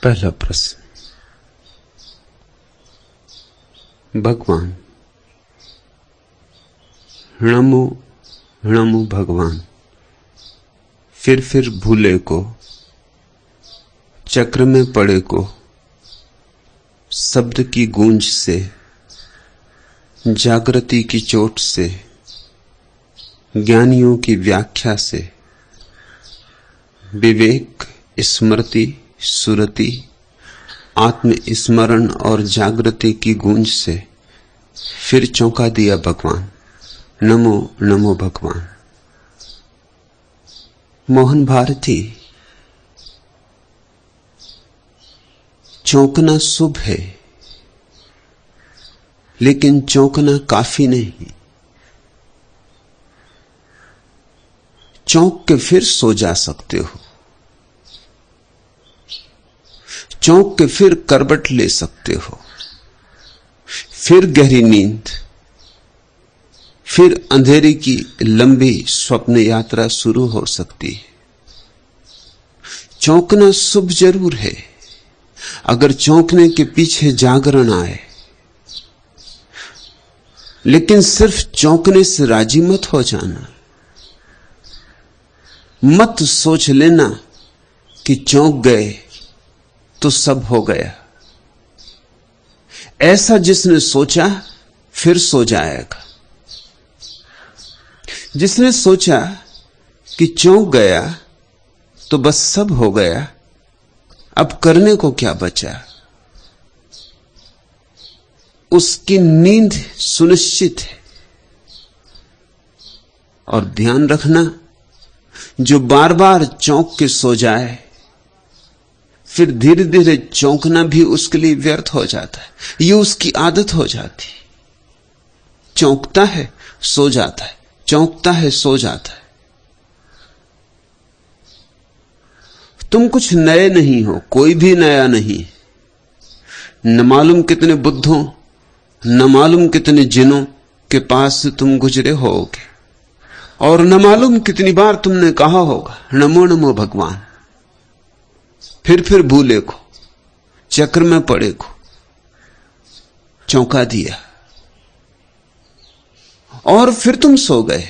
पहला प्रश्न। भगवान, णमो णमो भगवान। फिर भूले को, चक्र में पड़े को, शब्द की गूंज से, जागृति की चोट से, ज्ञानियों की व्याख्या से, विवेक, स्मृति, सुरति, आत्मस्मरण और जागृति की गूंज से फिर चौंका दिया भगवान। नमो नमो भगवान। मोहन भारती, चौंकना शुभ है, लेकिन चौंकना काफी नहीं। चौंक के फिर सो जा सकते हो, चौंक के फिर करवट ले सकते हो, फिर गहरी नींद, फिर अंधेरे की लंबी स्वप्न यात्रा शुरू हो सकती है। चौंकना शुभ जरूर है, अगर चौंकने के पीछे जागरण आए, लेकिन सिर्फ चौंकने से राजी मत हो जाना। मत सोच लेना कि चौंक गए तो सब हो गया। ऐसा जिसने सोचा फिर सो जाएगा। जिसने सोचा कि चौंक गया तो बस सब हो गया, अब करने को क्या बचा, उसकी नींद सुनिश्चित है। और ध्यान रखना, जो बार बार चौंक के सो जाए, फिर धीरे धीरे चौंकना भी उसके लिए व्यर्थ हो जाता है। ये उसकी आदत हो जाती। चौंकता है सो जाता है, चौंकता है सो जाता है। तुम कुछ नए नहीं हो, कोई भी नया नहीं। न मालूम कितने बुद्धों, न मालूम कितने जिनों के पास से तुम गुजरे होगे, और न मालूम कितनी बार तुमने कहा होगा नमो नमो भगवान। फिर भूले को, चक्र में पड़े को चौंका दिया, और फिर तुम सो गए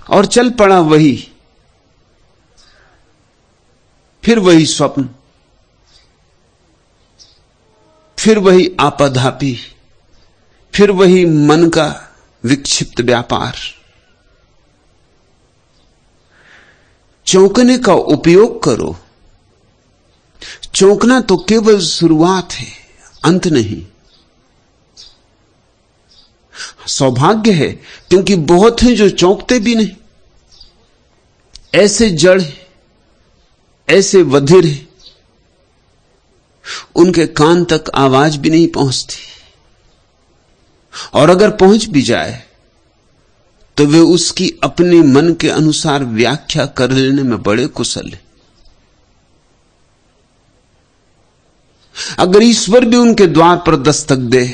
और चल पड़ा वही, फिर वही स्वप्न, फिर वही आपाधापी, फिर वही मन का विक्षिप्त व्यापार। चौंकने का उपयोग करो। चौंकना तो केवल शुरुआत है, अंत नहीं। सौभाग्य है, क्योंकि बहुत हैं जो चौंकते भी नहीं। ऐसे जड़, ऐसे बधिर हैं, उनके कान तक आवाज भी नहीं पहुंचती, और अगर पहुंच भी जाए तो वे उसकी अपने मन के अनुसार व्याख्या कर लेने में बड़े कुशल हैं। अगर ईश्वर भी उनके द्वार पर दस्तक दे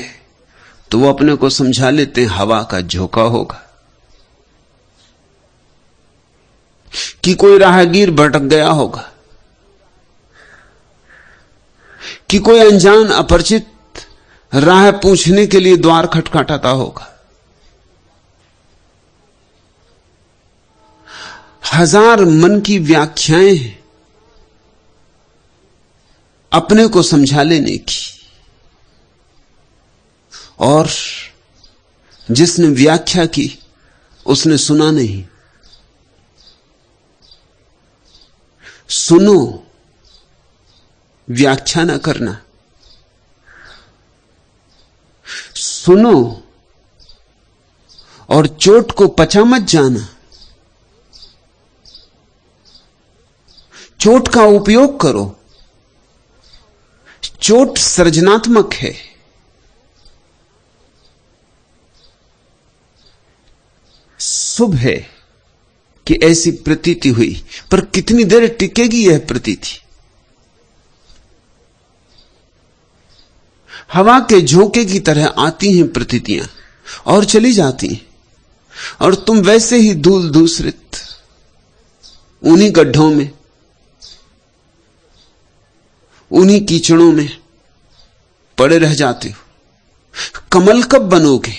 तो वो अपने को समझा लेते हैं हवा का झोंका होगा, कि कोई राहगीर भटक गया होगा, कि कोई अनजान अपरिचित राह पूछने के लिए द्वार खटखटाता होगा। हजार मन की व्याख्याएं हैं अपने को समझा लेने की, और जिसने व्याख्या की उसने सुना नहीं। सुनो, व्याख्या ना करना। सुनो और चोट को पचा मत जाना। चोट का उपयोग करो। चोट सृजनात्मक है। शुभ है कि ऐसी प्रतीति हुई, पर कितनी देर टिकेगी यह प्रतीति? हवा के झोंके की तरह आती हैं प्रतीतियां और चली जाती हैं, और तुम वैसे ही धूल धूसरित उन्हीं गड्ढों में उन्हीं कीचड़ों में पड़े रह जाते हो। कमल कब बनोगे?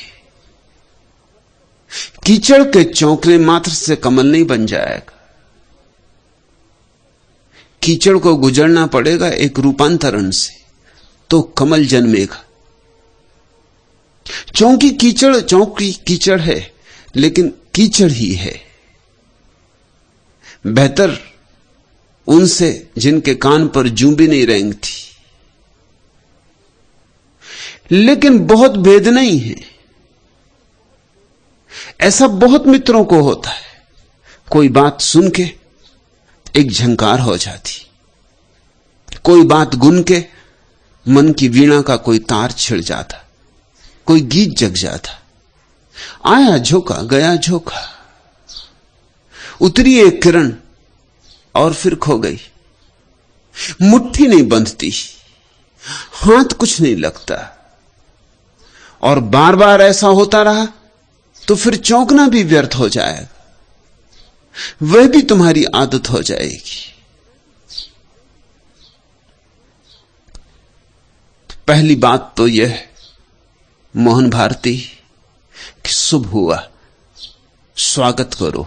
कीचड़ के चौंकने मात्र से कमल नहीं बन जाएगा। कीचड़ को गुजरना पड़ेगा एक रूपांतरण से, तो कमल जन्मेगा। चौंकी कीचड़ है, लेकिन कीचड़ ही है। बेहतर उनसे जिनके कान पर जूं भी नहीं रेंगती। लेकिन बहुत भेद नहीं है। ऐसा बहुत मित्रों को होता है, कोई बात सुन के एक झंकार हो जाती, कोई बात गुन के मन की वीणा का कोई तार छिड़ जाता, कोई गीत जग जाता। आया झोंका गया झोंका, उतरी एक किरण और फिर खो गई। मुट्ठी नहीं बंधती, हाथ कुछ नहीं लगता, और बार बार ऐसा होता रहा तो फिर चौंकना भी व्यर्थ हो जाएगा, वह भी तुम्हारी आदत हो जाएगी। पहली बात तो यह मोहन भारती कि शुभ हुआ, स्वागत करो,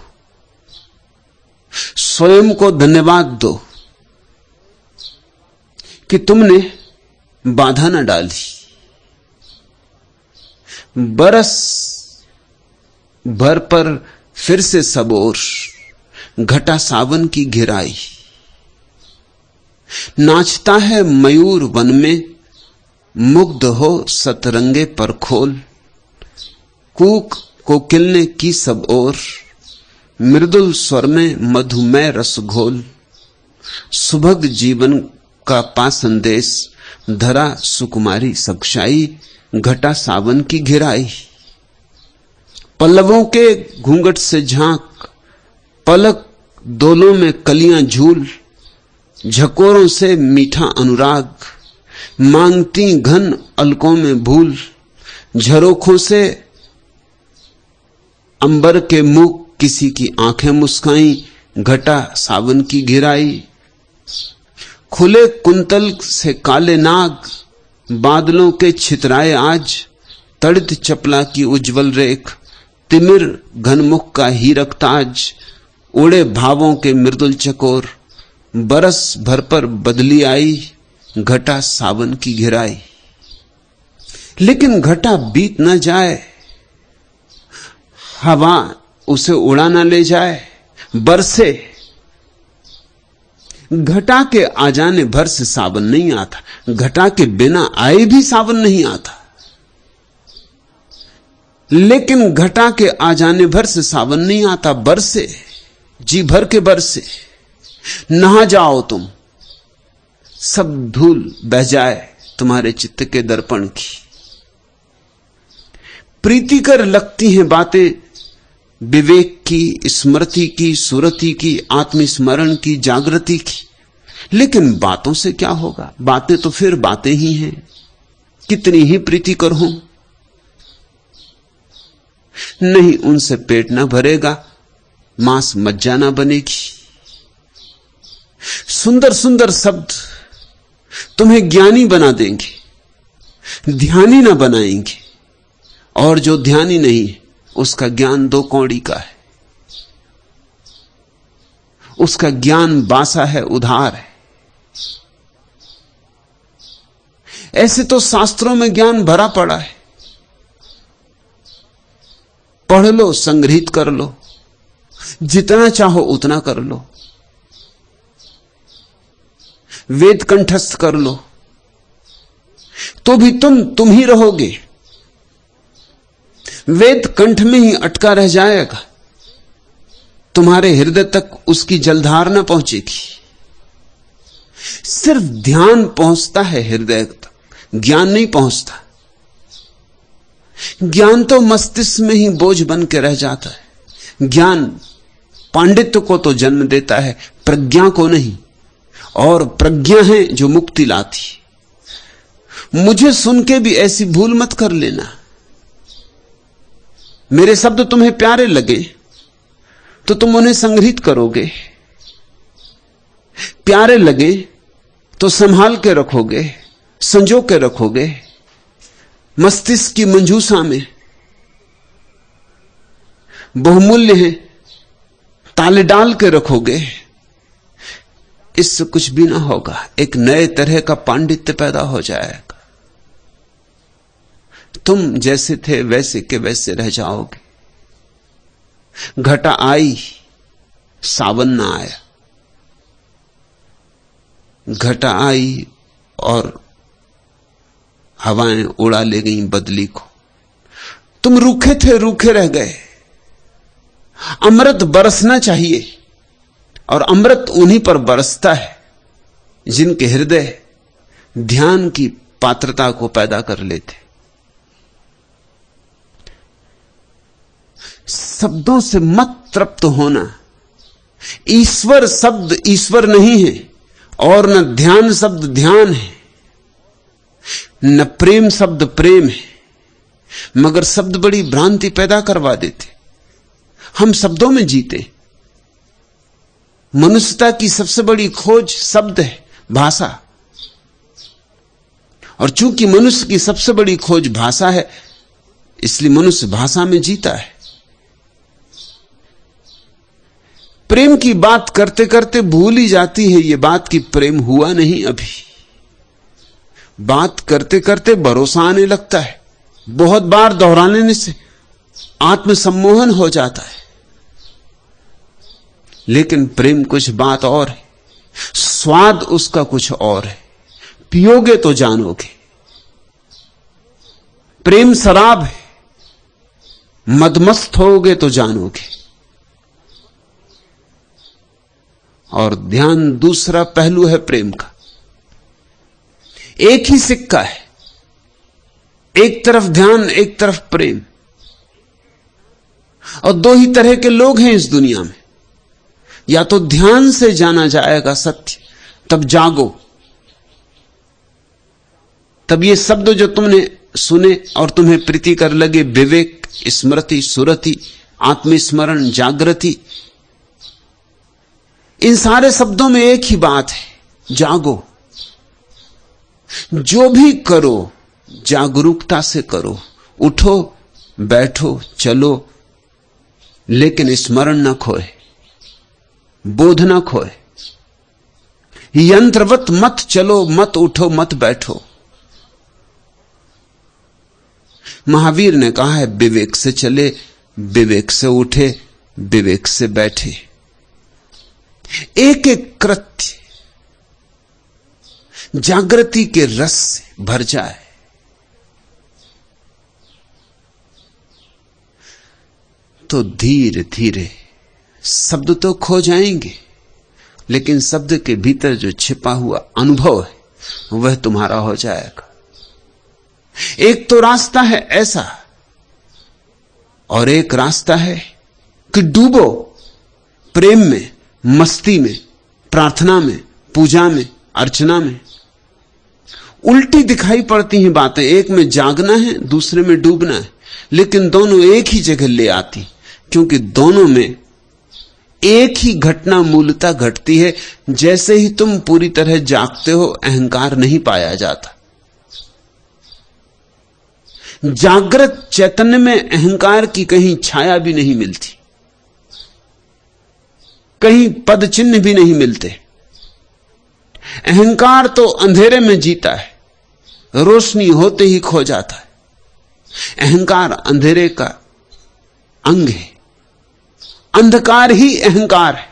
स्वयं को धन्यवाद दो कि तुमने बाधा न डाली। बरस भर पर फिर से सब ओर घटा सावन की घिराई। नाचता है मयूर वन में, मुग्ध हो सतरंगे पर खोल। कूक कोकिल ने की सब ओर, मृदुल स्वर में मधुमय रस घोल। सुभग जीवन का पा संदेश, धरा सुकुमारी सक्षाई। घटा सावन की घिराई। पल्लवों के घूंघट से झांक, पलक दोलों में कलियां झूल। झकोरों से मीठा अनुराग, मांगती घन अलकों में भूल। झरोखों से अंबर के मुख, किसी की आंखें मुस्काई। घटा सावन की घिराई। खुले कुंतल से काले नाग, बादलों के छितराए आज। तड़ित चपला की उज्जवल रेख, तिमिर घनमुख का हीरक ताज। उड़े भावों के मृदुल चकोर, बरस भर पर बदली आई। घटा सावन की घिराई। लेकिन घटा बीत न जाए, हवा उसे उड़ा ना ले जाए, बरसे। घटा के आ जाने भर से सावन नहीं आता, घटा के बिना आए भी सावन नहीं आता। लेकिन घटा के आ जाने भर से सावन नहीं आता, बरसे, जी भर के बरसे। नहा जाओ तुम, सब धूल बह जाए तुम्हारे चित्त के दर्पण की। प्रीतिकर लगती हैं बातें विवेक की, स्मृति की, सुरति की, आत्मस्मरण की, जागृति की। लेकिन बातों से क्या होगा? बातें तो फिर बातें ही हैं, कितनी ही प्रीतिकर हों, नहीं उनसे पेट ना भरेगा, मांस मज्जा ना बनेगी। सुंदर सुंदर शब्द तुम्हें ज्ञानी बना देंगे, ध्यानी ना बनाएंगे। और जो ध्यानी नहीं है, उसका ज्ञान दो कौड़ी का है, उसका ज्ञान बासा है, उधार है। ऐसे तो शास्त्रों में ज्ञान भरा पड़ा है, पढ़ लो, संग्रहित कर लो, जितना चाहो उतना कर लो, वेद कंठस्थ कर लो, तो भी तुम ही रहोगे। वेद कंठ में ही अटका रह जाएगा, तुम्हारे हृदय तक उसकी जलधार न पहुंचेगी। सिर्फ ध्यान पहुंचता है हृदय तक, ज्ञान नहीं पहुंचता। ज्ञान तो मस्तिष्क में ही बोझ बन के रह जाता है। ज्ञान पांडित्य को तो जन्म देता है, प्रज्ञा को नहीं। और प्रज्ञा है जो मुक्ति लाती। मुझे सुन के भी ऐसी भूल मत कर लेना। मेरे शब्द तुम्हें प्यारे लगे तो तुम उन्हें संग्रहित करोगे, प्यारे लगे तो संभाल के रखोगे, संजो के रखोगे, मस्तिष्क की मंजूसा में बहुमूल्य है, ताले डाल के रखोगे, इससे कुछ भी ना होगा। एक नए तरह का पांडित्य पैदा हो जाएगा। तुम जैसे थे वैसे के वैसे रह जाओगे। घटा आई, सावन ना आया। घटा आई और हवाएं उड़ा ले गई बदली को। तुम रूखे थे, रूखे रह गए। अमृत बरसना चाहिए, और अमृत उन्हीं पर बरसता है जिनके हृदय ध्यान की पात्रता को पैदा कर लेते। शब्दों से मत तृप्त होना। ईश्वर शब्द ईश्वर नहीं है, और न ध्यान शब्द ध्यान है, न प्रेम शब्द प्रेम है। मगर शब्द बड़ी भ्रांति पैदा करवा देते। हम शब्दों में जीते। मनुष्यता की सबसे बड़ी खोज शब्द है, भाषा। और चूंकि मनुष्य की सबसे बड़ी खोज भाषा है, इसलिए मनुष्य भाषा में जीता है। प्रेम की बात करते करते भूल ही जाती है ये बात कि प्रेम हुआ नहीं अभी। बात करते करते भरोसा आने लगता है। बहुत बार दोहराने से आत्मसम्मोहन हो जाता है। लेकिन प्रेम कुछ बात और है, स्वाद उसका कुछ और है। पियोगे तो जानोगे। प्रेम शराब है, मदमस्त होगे तो जानोगे। और ध्यान दूसरा पहलू है प्रेम का। एक ही सिक्का है, एक तरफ ध्यान, एक तरफ प्रेम। और दो ही तरह के लोग हैं इस दुनिया में। या तो ध्यान से जाना जाएगा सत्य, तब जागो। तब ये शब्द जो तुमने सुने और तुम्हें प्रीतिकर लगे, विवेक, स्मृति, सुरति, आत्मस्मरण, जागृति, इन सारे शब्दों में एक ही बात है, जागो। जो भी करो जागरूकता से करो। उठो, बैठो, चलो, लेकिन स्मरण न खोए, बोध न खोए। यंत्रवत मत चलो, मत उठो, मत बैठो। महावीर ने कहा है, विवेक से चले, विवेक से उठे, विवेक से बैठे। एक एक कृत्य जागृति के रस से भर जाए, तो धीरे धीरे शब्द तो खो जाएंगे, लेकिन शब्द के भीतर जो छिपा हुआ अनुभव है वह तुम्हारा हो जाएगा। एक तो रास्ता है ऐसा, और एक रास्ता है कि डूबो प्रेम में, मस्ती में, प्रार्थना में, पूजा में, अर्चना में। उल्टी दिखाई पड़ती हैं बातें। एक में जागना है, दूसरे में डूबना है, लेकिन दोनों एक ही जगह ले आती, क्योंकि दोनों में एक ही घटना मूलतः घटती है। जैसे ही तुम पूरी तरह जागते हो, अहंकार नहीं पाया जाता। जागृत चैतन्य में अहंकार की कहीं छाया भी नहीं मिलती, कहीं पद चिन्ह भी नहीं मिलते। अहंकार तो अंधेरे में जीता है, रोशनी होते ही खो जाता है। अहंकार अंधेरे का अंग है, अंधकार ही अहंकार है।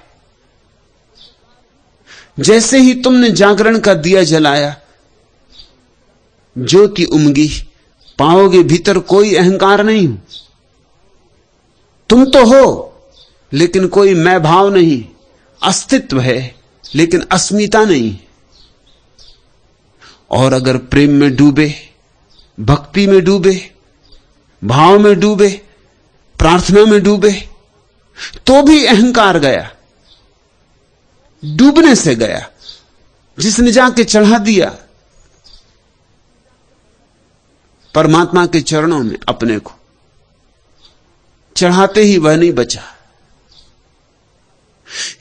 जैसे ही तुमने जागरण का दिया जलाया, ज्योति उमगी, पाओगे भीतर कोई अहंकार नहीं। तुम तो हो, लेकिन कोई मैं भाव नहीं। अस्तित्व है, लेकिन अस्मिता नहीं। और अगर प्रेम में डूबे, भक्ति में डूबे, भाव में डूबे, प्रार्थना में डूबे, तो भी अहंकार गया, डूबने से गया। जिसने जाके चढ़ा दिया परमात्मा के चरणों में अपने को, चढ़ाते ही वह नहीं बचा।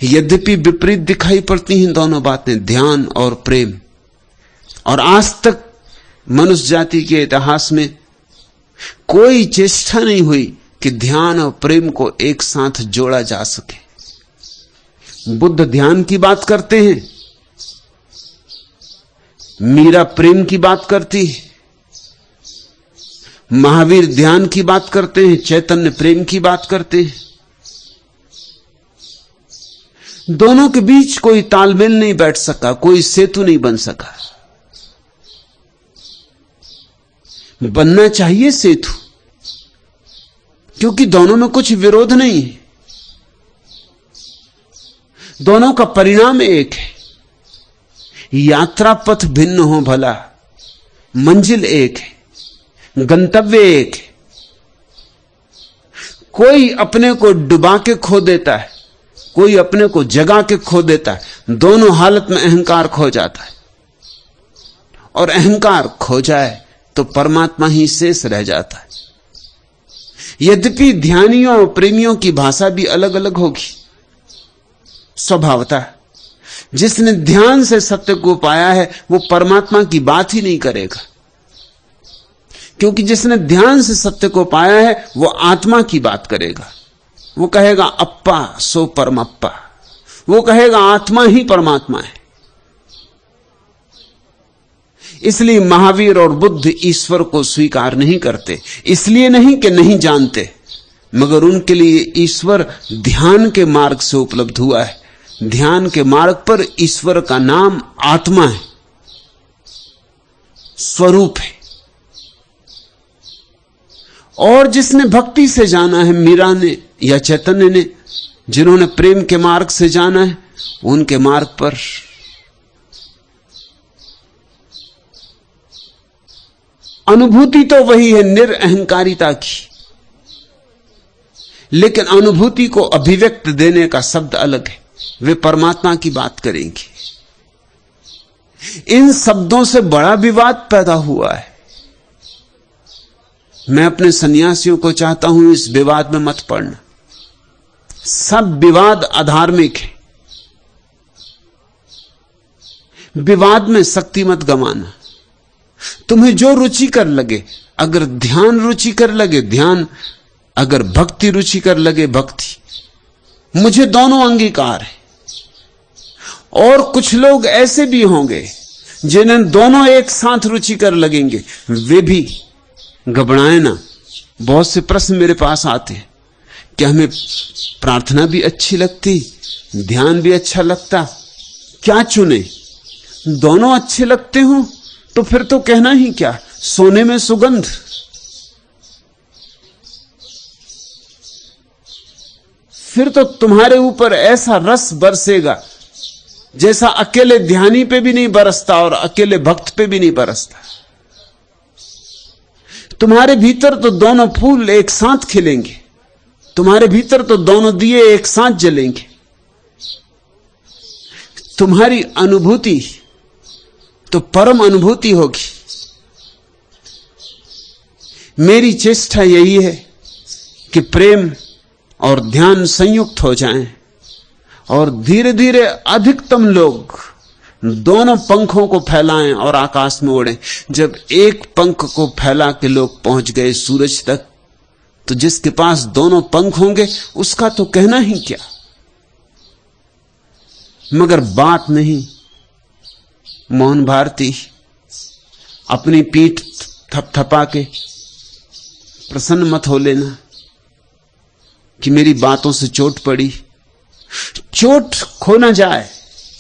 यद्यपि विपरीत दिखाई पड़ती हैं दोनों बातें, ध्यान और प्रेम, और आज तक मनुष्य जाति के इतिहास में कोई चेष्टा नहीं हुई कि ध्यान और प्रेम को एक साथ जोड़ा जा सके। बुद्ध ध्यान की बात करते हैं, मीरा प्रेम की बात करती है, महावीर ध्यान की बात करते हैं, चैतन्य प्रेम की बात करते हैं। दोनों के बीच कोई तालमेल नहीं बैठ सका, कोई सेतु नहीं बन सका। बनना चाहिए सेतु, क्योंकि दोनों में कुछ विरोध नहीं है, दोनों का परिणाम एक है। यात्रा पथ भिन्न हो भला, मंजिल एक है, गंतव्य एक है। कोई अपने को डुबा के खो देता है, कोई अपने को जगा के खो देता है। दोनों हालत में अहंकार खो जाता है, और अहंकार खो जाए तो परमात्मा ही शेष रह जाता है। यद्यपि ध्यानियों और प्रेमियों की भाषा भी अलग अलग होगी स्वभावतः। जिसने ध्यान से सत्य को पाया है वो परमात्मा की बात ही नहीं करेगा, क्योंकि जिसने ध्यान से सत्य को पाया है वो आत्मा की बात करेगा। वो कहेगा अप्पा सो परमप्पा, वो कहेगा आत्मा ही परमात्मा है। इसलिए महावीर और बुद्ध ईश्वर को स्वीकार नहीं करते, इसलिए नहीं कि नहीं जानते, मगर उनके लिए ईश्वर ध्यान के मार्ग से उपलब्ध हुआ है। ध्यान के मार्ग पर ईश्वर का नाम आत्मा है, स्वरूप है। और जिसने भक्ति से जाना है, मीरा ने या चैतन्य ने, जिन्होंने प्रेम के मार्ग से जाना है, उनके मार्ग पर अनुभूति तो वही है निरअहंकारिता की, लेकिन अनुभूति को अभिव्यक्त देने का शब्द अलग है। वे परमात्मा की बात करेंगे। इन शब्दों से बड़ा विवाद पैदा हुआ है। मैं अपने सन्यासियों को चाहता हूं इस विवाद में मत पड़ना। सब विवाद अधार्मिक है। विवाद में शक्ति मत गंवाना। तुम्हें जो रुचिकर लगे, अगर ध्यान रुचिकर लगे ध्यान, अगर भक्ति रुचिकर लगे भक्ति, मुझे दोनों अंगीकार है। और कुछ लोग ऐसे भी होंगे जिन्हें दोनों एक साथ रुचिकर लगेंगे, वे भी घबराए ना। बहुत से प्रश्न मेरे पास आते हैं कि हमें प्रार्थना भी अच्छी लगती, ध्यान भी अच्छा लगता, क्या चुने? दोनों अच्छे लगते हो तो फिर तो कहना ही क्या, सोने में सुगंध। फिर तो तुम्हारे ऊपर ऐसा रस बरसेगा जैसा अकेले ध्यानी पे भी नहीं बरसता और अकेले भक्त पे भी नहीं बरसता। तुम्हारे भीतर तो दोनों फूल एक साथ खिलेंगे, तुम्हारे भीतर तो दोनों दिए एक साथ जलेंगे। तुम्हारी अनुभूति तो परम अनुभूति होगी। मेरी चेष्टा यही है कि प्रेम और ध्यान संयुक्त हो जाएं और धीरे धीरे अधिकतम लोग दोनों पंखों को फैलाएं और आकाश में उड़ें। जब एक पंख को फैला के लोग पहुंच गए सूरज तक, तो जिसके पास दोनों पंख होंगे उसका तो कहना ही क्या। मगर बात नहीं, मोहन भारती अपनी पीठ थपथपा के प्रसन्न मत हो लेना कि मेरी बातों से चोट पड़ी। चोट खो ना जाए,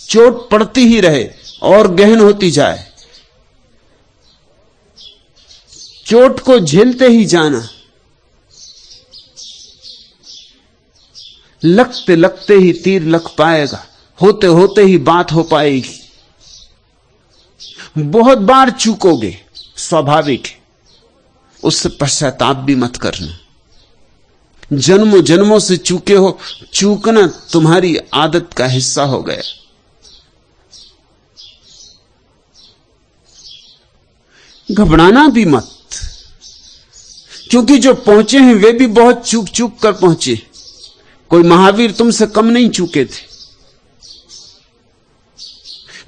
चोट पड़ती ही रहे और गहन होती जाए। चोट को झेलते ही जाना, लगते लगते ही तीर लग पाएगा, होते होते ही बात हो पाएगी। बहुत बार चूकोगे, स्वाभाविक है, उससे पश्चाताप भी मत करना। जन्मों जन्मों से चूके हो, चूकना तुम्हारी आदत का हिस्सा हो गया। घबराना भी मत, क्योंकि जो पहुंचे हैं वे भी बहुत चूक चूक कर पहुंचे। कोई महावीर तुमसे कम नहीं चूके थे,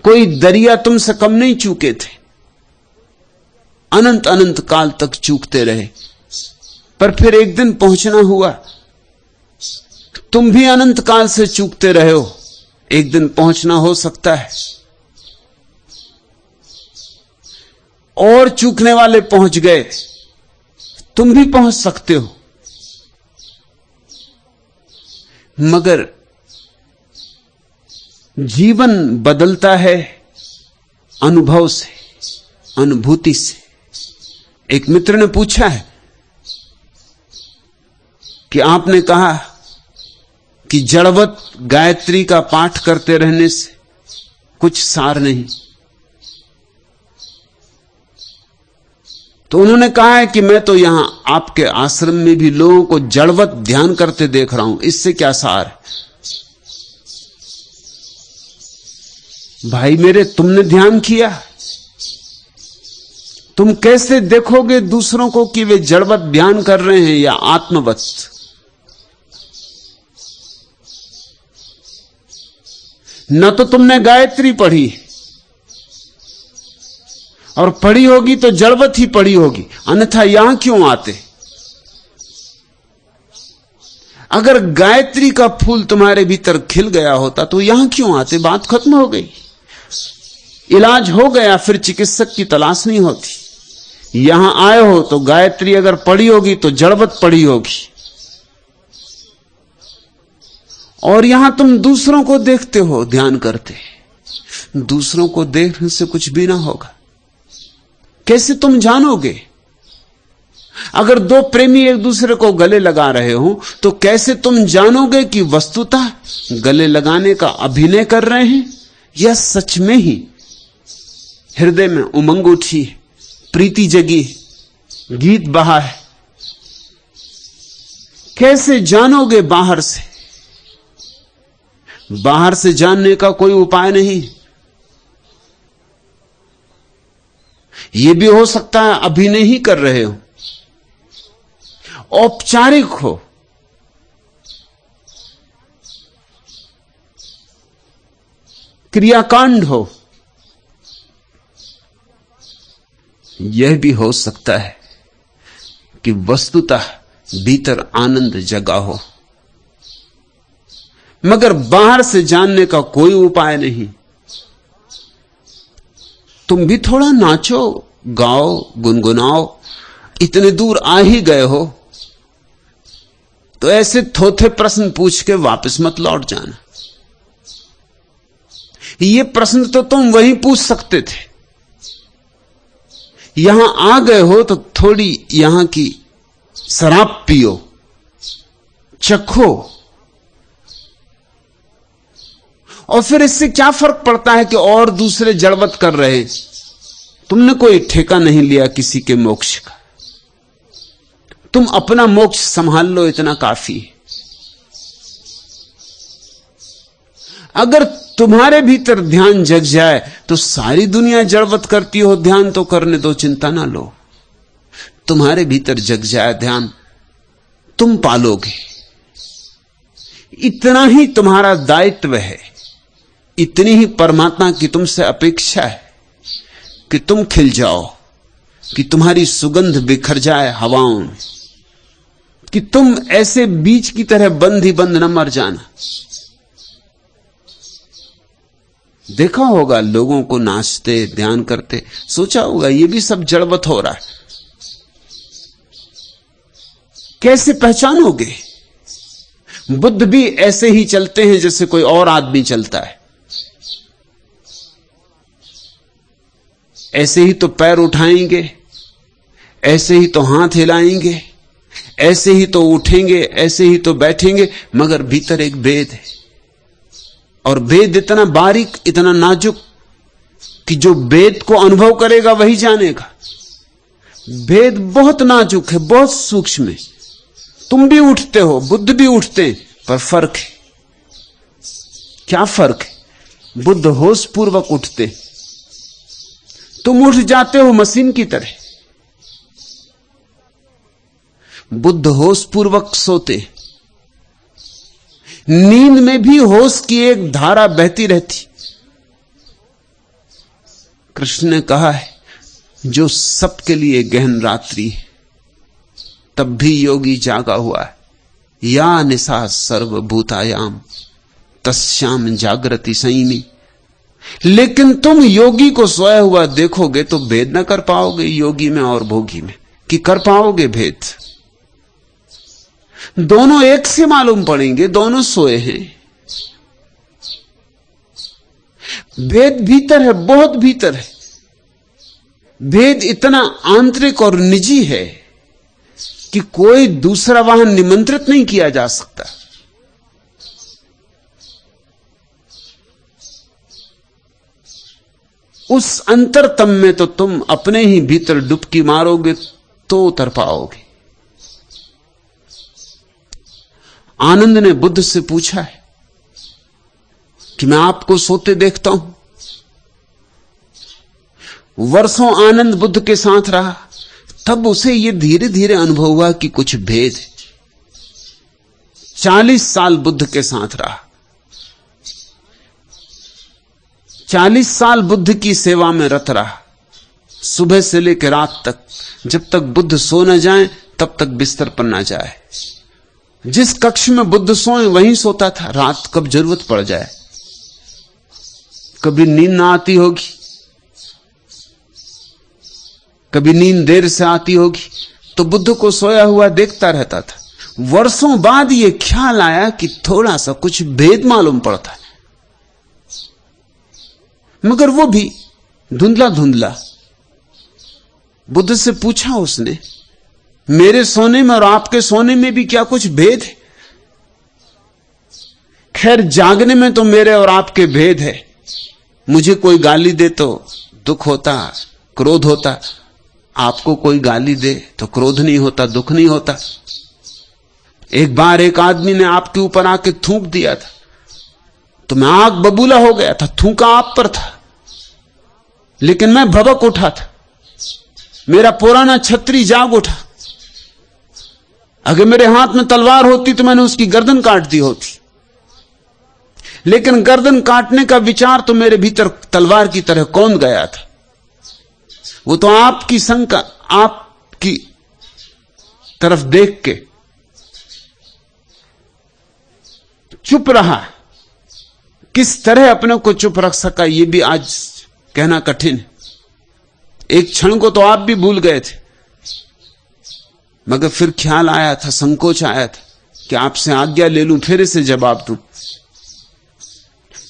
कोई दरिया तुमसे कम नहीं चूके थे। अनंत अनंत काल तक चूकते रहे, पर फिर एक दिन पहुंचना हुआ। तुम भी अनंत काल से चूकते रहे हो, एक दिन पहुंचना हो सकता है। और चूकने वाले पहुंच गए, तुम भी पहुंच सकते हो। मगर जीवन बदलता है अनुभव से, अनुभूति से। एक मित्र ने पूछा है कि आपने कहा कि जड़वत गायत्री का पाठ करते रहने से कुछ सार नहीं, तो उन्होंने कहा है कि मैं तो यहां आपके आश्रम में भी लोगों को जड़वत ध्यान करते देख रहा हूं, इससे क्या सार है? भाई मेरे, तुमने ध्यान किया? तुम कैसे देखोगे दूसरों को कि वे जड़वत ध्यान कर रहे हैं या आत्मवत? न तो तुमने गायत्री पढ़ी, और पढ़ी होगी तो जड़वत ही पढ़ी होगी, अन्यथा यहां क्यों आते? अगर गायत्री का फूल तुम्हारे भीतर खिल गया होता तो यहां क्यों आते? बात खत्म हो गई, इलाज हो गया, फिर चिकित्सक की तलाश नहीं होती। यहां आए हो तो गायत्री अगर पढ़ी होगी तो जड़वत पढ़ी होगी, और यहां तुम दूसरों को देखते हो ध्यान करते। दूसरों को देखने से कुछ भी ना होगा। कैसे तुम जानोगे? अगर दो प्रेमी एक दूसरे को गले लगा रहे हो तो कैसे तुम जानोगे कि वस्तुतः गले लगाने का अभिनय कर रहे हैं या सच में ही हृदय में उमंग उठी, प्रीति जगी, गीत बहा है? कैसे जानोगे बाहर से? बाहर से जानने का कोई उपाय नहीं। यह भी हो सकता है अभिनय ही कर रहे हो, औपचारिक हो, क्रियाकांड हो। यह भी हो सकता है कि वस्तुतः भीतर आनंद जगा हो, मगर बाहर से जानने का कोई उपाय नहीं। तुम भी थोड़ा नाचो, गाओ, गुनगुनाओ। इतने दूर आ ही गए हो तो ऐसे थोथे प्रश्न पूछ के वापस मत लौट जाना। ये प्रश्न तो तुम वहीं पूछ सकते थे। यहां आ गए हो तो थोड़ी यहां की शराब पियो, चखो, और फिर इससे क्या फर्क पड़ता है कि और दूसरे जड़वत कर रहे हैं? तुमने कोई ठेका नहीं लिया किसी के मोक्ष का। तुम अपना मोक्ष संभाल लो, इतना काफी है। अगर तुम्हारे भीतर ध्यान जग जाए तो सारी दुनिया जड़वत करती हो, ध्यान तो करने दो, चिंता ना लो। तुम्हारे भीतर जग जाए ध्यान, तुम पालोगे। इतना ही तुम्हारा दायित्व है, इतनी ही परमात्मा की तुमसे अपेक्षा है कि तुम खिल जाओ, कि तुम्हारी सुगंध बिखर जाए हवाओं में, कि तुम ऐसे बीज की तरह बंद ही बंद न मर जाना। देखा होगा लोगों को नाचते, ध्यान करते, सोचा होगा ये भी सब जड़वत हो रहा है। कैसे पहचानोगे? बुद्ध भी ऐसे ही चलते हैं जैसे कोई और आदमी चलता है। ऐसे ही तो पैर उठाएंगे, ऐसे ही तो हाथ हिलाएंगे, ऐसे ही तो उठेंगे, ऐसे ही तो बैठेंगे, मगर भीतर एक भेद है। और भेद इतना बारीक, इतना नाजुक कि जो भेद को अनुभव करेगा वही जानेगा। भेद बहुत नाजुक है, बहुत सूक्ष्म है। तुम भी उठते हो, बुद्ध भी उठते हैं, पर फर्क है। क्या फर्क है? बुद्ध होश पूर्वक उठते, तुम उठ जाते हो मशीन की तरह। बुद्ध होश पूर्वक सोते, नींद में भी होश की एक धारा बहती रहती। कृष्ण ने कहा है, जो सबके लिए गहन रात्रि है, तब भी योगी जागा हुआ है। या निशा सर्वभूतायाम तस्याम जागृति संयमी। लेकिन तुम योगी को सोया हुआ देखोगे तो भेद न कर पाओगे योगी में और भोगी में, कि कर पाओगे भेद? दोनों एक से मालूम पड़ेंगे, दोनों सोए हैं। भेद भीतर है, बहुत भीतर है। भेद इतना आंतरिक और निजी है कि कोई दूसरा वहां निमंत्रित नहीं किया जा सकता। उस अंतरतम में तो तुम अपने ही भीतर डुबकी मारोगे तो उतर पाओगे। आनंद ने बुद्ध से पूछा है कि मैं आपको सोते देखता हूं। वर्षों आनंद बुद्ध के साथ रहा, तब उसे यह धीरे धीरे अनुभव हुआ कि कुछ भेद है। 40 साल बुद्ध के साथ रहा, 40 साल बुद्ध की सेवा में रत रहा, सुबह से लेकर रात तक, जब तक बुद्ध सो न जाए तब तक बिस्तर पर न जाए। जिस कक्ष में बुद्ध सोए वहीं सोता था, रात कब जरूरत पड़ जाए। कभी नींद ना आती होगी, कभी नींद देर से आती होगी, तो बुद्ध को सोया हुआ देखता रहता था। वर्षों बाद यह ख्याल आया कि थोड़ा सा कुछ भेद मालूम पड़ता है, मगर वो भी धुंधला धुंधला। बुद्ध से पूछा उसने, मेरे सोने में और आपके सोने में भी क्या कुछ भेद है? खैर, जागने में तो मेरे और आपके भेद है। मुझे कोई गाली दे तो दुख होता, क्रोध होता। आपको कोई गाली दे तो क्रोध नहीं होता, दुख नहीं होता। एक बार एक आदमी ने आपके ऊपर आके थूक दिया था, तो मैं आग बबूला हो गया था। थूका आप पर था, लेकिन मैं भबक उठा था। मेरा पुराना छतरी जाग उठा। अगर मेरे हाथ में तलवार होती तो मैंने उसकी गर्दन काट दी होती, लेकिन गर्दन काटने का विचार तो मेरे भीतर तलवार की तरह कौन गया था। वो तो आपकी शंका, आपकी तरफ देख के चुप रहा। किस तरह अपने को चुप रख सका यह भी आज कहना कठिन है। एक क्षण को तो आप भी भूल गए थे, मगर फिर ख्याल आया था, संकोच आया था कि आपसे आज्ञा ले लूं, फिर इसे जवाब दूं।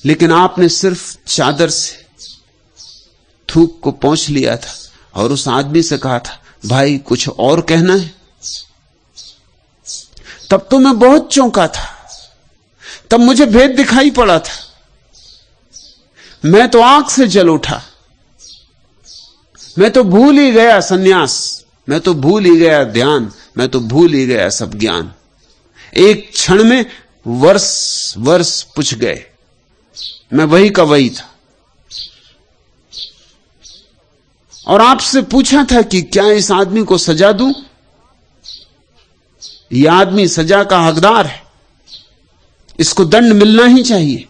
लेकिन आपने सिर्फ चादर से थूक को पोंछ लिया था और उस आदमी से कहा था, भाई कुछ और कहना है? तब तो मैं बहुत चौंका था, तब मुझे भेद दिखाई पड़ा था। मैं तो आग से जल उठा। मैं तो भूल ही गया सन्यास, मैं तो भूल ही गया ध्यान, मैं तो भूल ही गया सब ज्ञान। एक क्षण में वर्ष वर्ष पूछ गए, मैं वही का वही था। और आपसे पूछा था कि क्या इस आदमी को सजा दूं? यह आदमी सजा का हकदार है, इसको दंड मिलना ही चाहिए।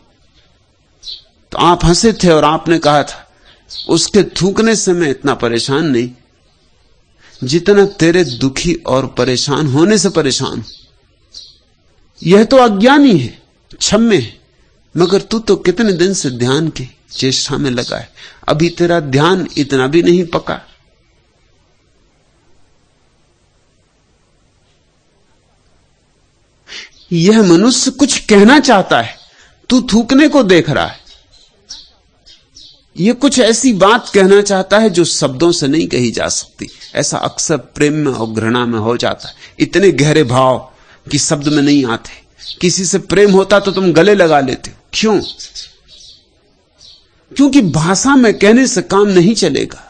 तो आप हंसे थे और आपने कहा था, उसके थूकने से मैं इतना परेशान नहीं जितना तेरे दुखी और परेशान होने से परेशान। यह तो अज्ञानी है, क्षम्य है, मगर तू तो कितने दिन से ध्यान की चेष्टा में लगा है, अभी तेरा ध्यान इतना भी नहीं पका। यह मनुष्य कुछ कहना चाहता है, तू थूकने को देख रहा है। यह कुछ ऐसी बात कहना चाहता है जो शब्दों से नहीं कही जा सकती। ऐसा अक्सर प्रेम में और घृणा में हो जाता है, इतने गहरे भाव कि शब्द में नहीं आते। किसी से प्रेम होता तो तुम गले लगा लेते हो, क्यों? क्योंकि भाषा में कहने से काम नहीं चलेगा,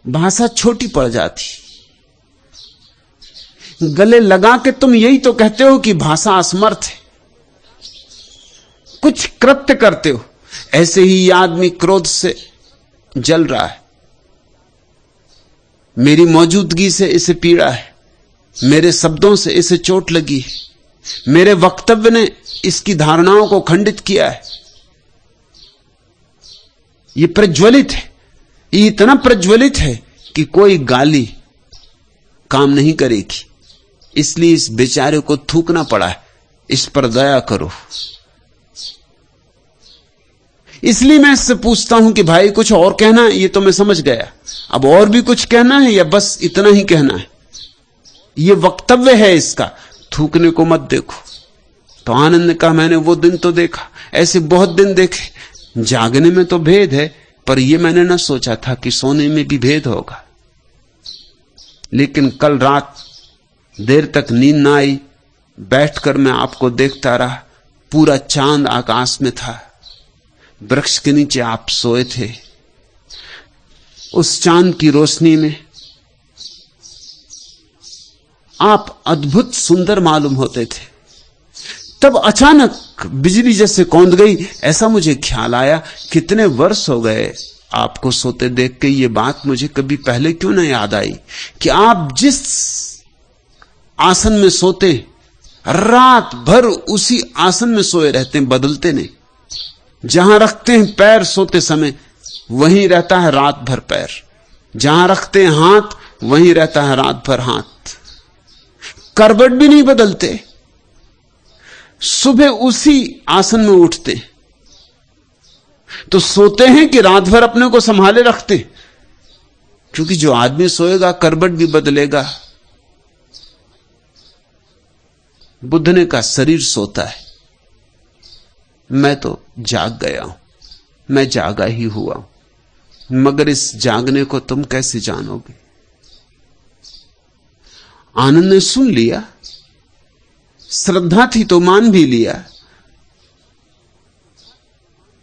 भाषा छोटी पड़ जाती। गले लगा के तुम यही तो कहते हो कि भाषा असमर्थ है, कुछ कृत्य करते हो। ऐसे ही यह आदमी क्रोध से जल रहा है, मेरी मौजूदगी से इसे पीड़ा है, मेरे शब्दों से इसे चोट लगी है, मेरे वक्तव्य ने इसकी धारणाओं को खंडित किया है। यह प्रज्वलित है, ये इतना प्रज्वलित है कि कोई गाली काम नहीं करेगी, इसलिए इस बेचारे को थूकना पड़ा है। इस पर दया करो। इसलिए मैं इससे पूछता हूं कि भाई कुछ और कहना है? ये तो मैं समझ गया, अब और भी कुछ कहना है या बस इतना ही कहना है? ये वक्तव्य है इसका, थूकने को मत देखो। तो आनंद ने कहा, मैंने वो दिन तो देखा, ऐसे बहुत दिन देखे। जागने में तो भेद है, पर यह मैंने ना सोचा था कि सोने में भी भेद होगा। लेकिन कल रात देर तक नींद ना आई, बैठकर मैं आपको देखता रहा। पूरा चांद आकाश में था, वृक्ष के नीचे आप सोए थे। उस चांद की रोशनी में आप अद्भुत सुंदर मालूम होते थे। तब अचानक बिजली जैसे कौंध गई, ऐसा मुझे ख्याल आया, कितने वर्ष हो गए आपको सोते देख के। ये बात मुझे कभी पहले क्यों ना याद आई कि आप जिस आसन में सोते, रात भर उसी आसन में सोए रहते हैं, बदलते नहीं। जहां रखते हैं पैर सोते समय, वहीं रहता है रात भर पैर। जहां रखते हैं हाथ, वहीं रहता है रात भर हाथ। करवट भी नहीं बदलते। सुबह उसी आसन में उठते, तो सोते हैं कि रात भर अपने को संभाले रखते? क्योंकि जो आदमी सोएगा करवट भी बदलेगा। बुद्ध ने कहा, शरीर सोता है, मैं तो जाग गया हूं, मैं जागा ही हुआ हूं, मगर इस जागने को तुम कैसे जानोगे? आनंद ने सुन लिया, श्रद्धा थी तो मान भी लिया,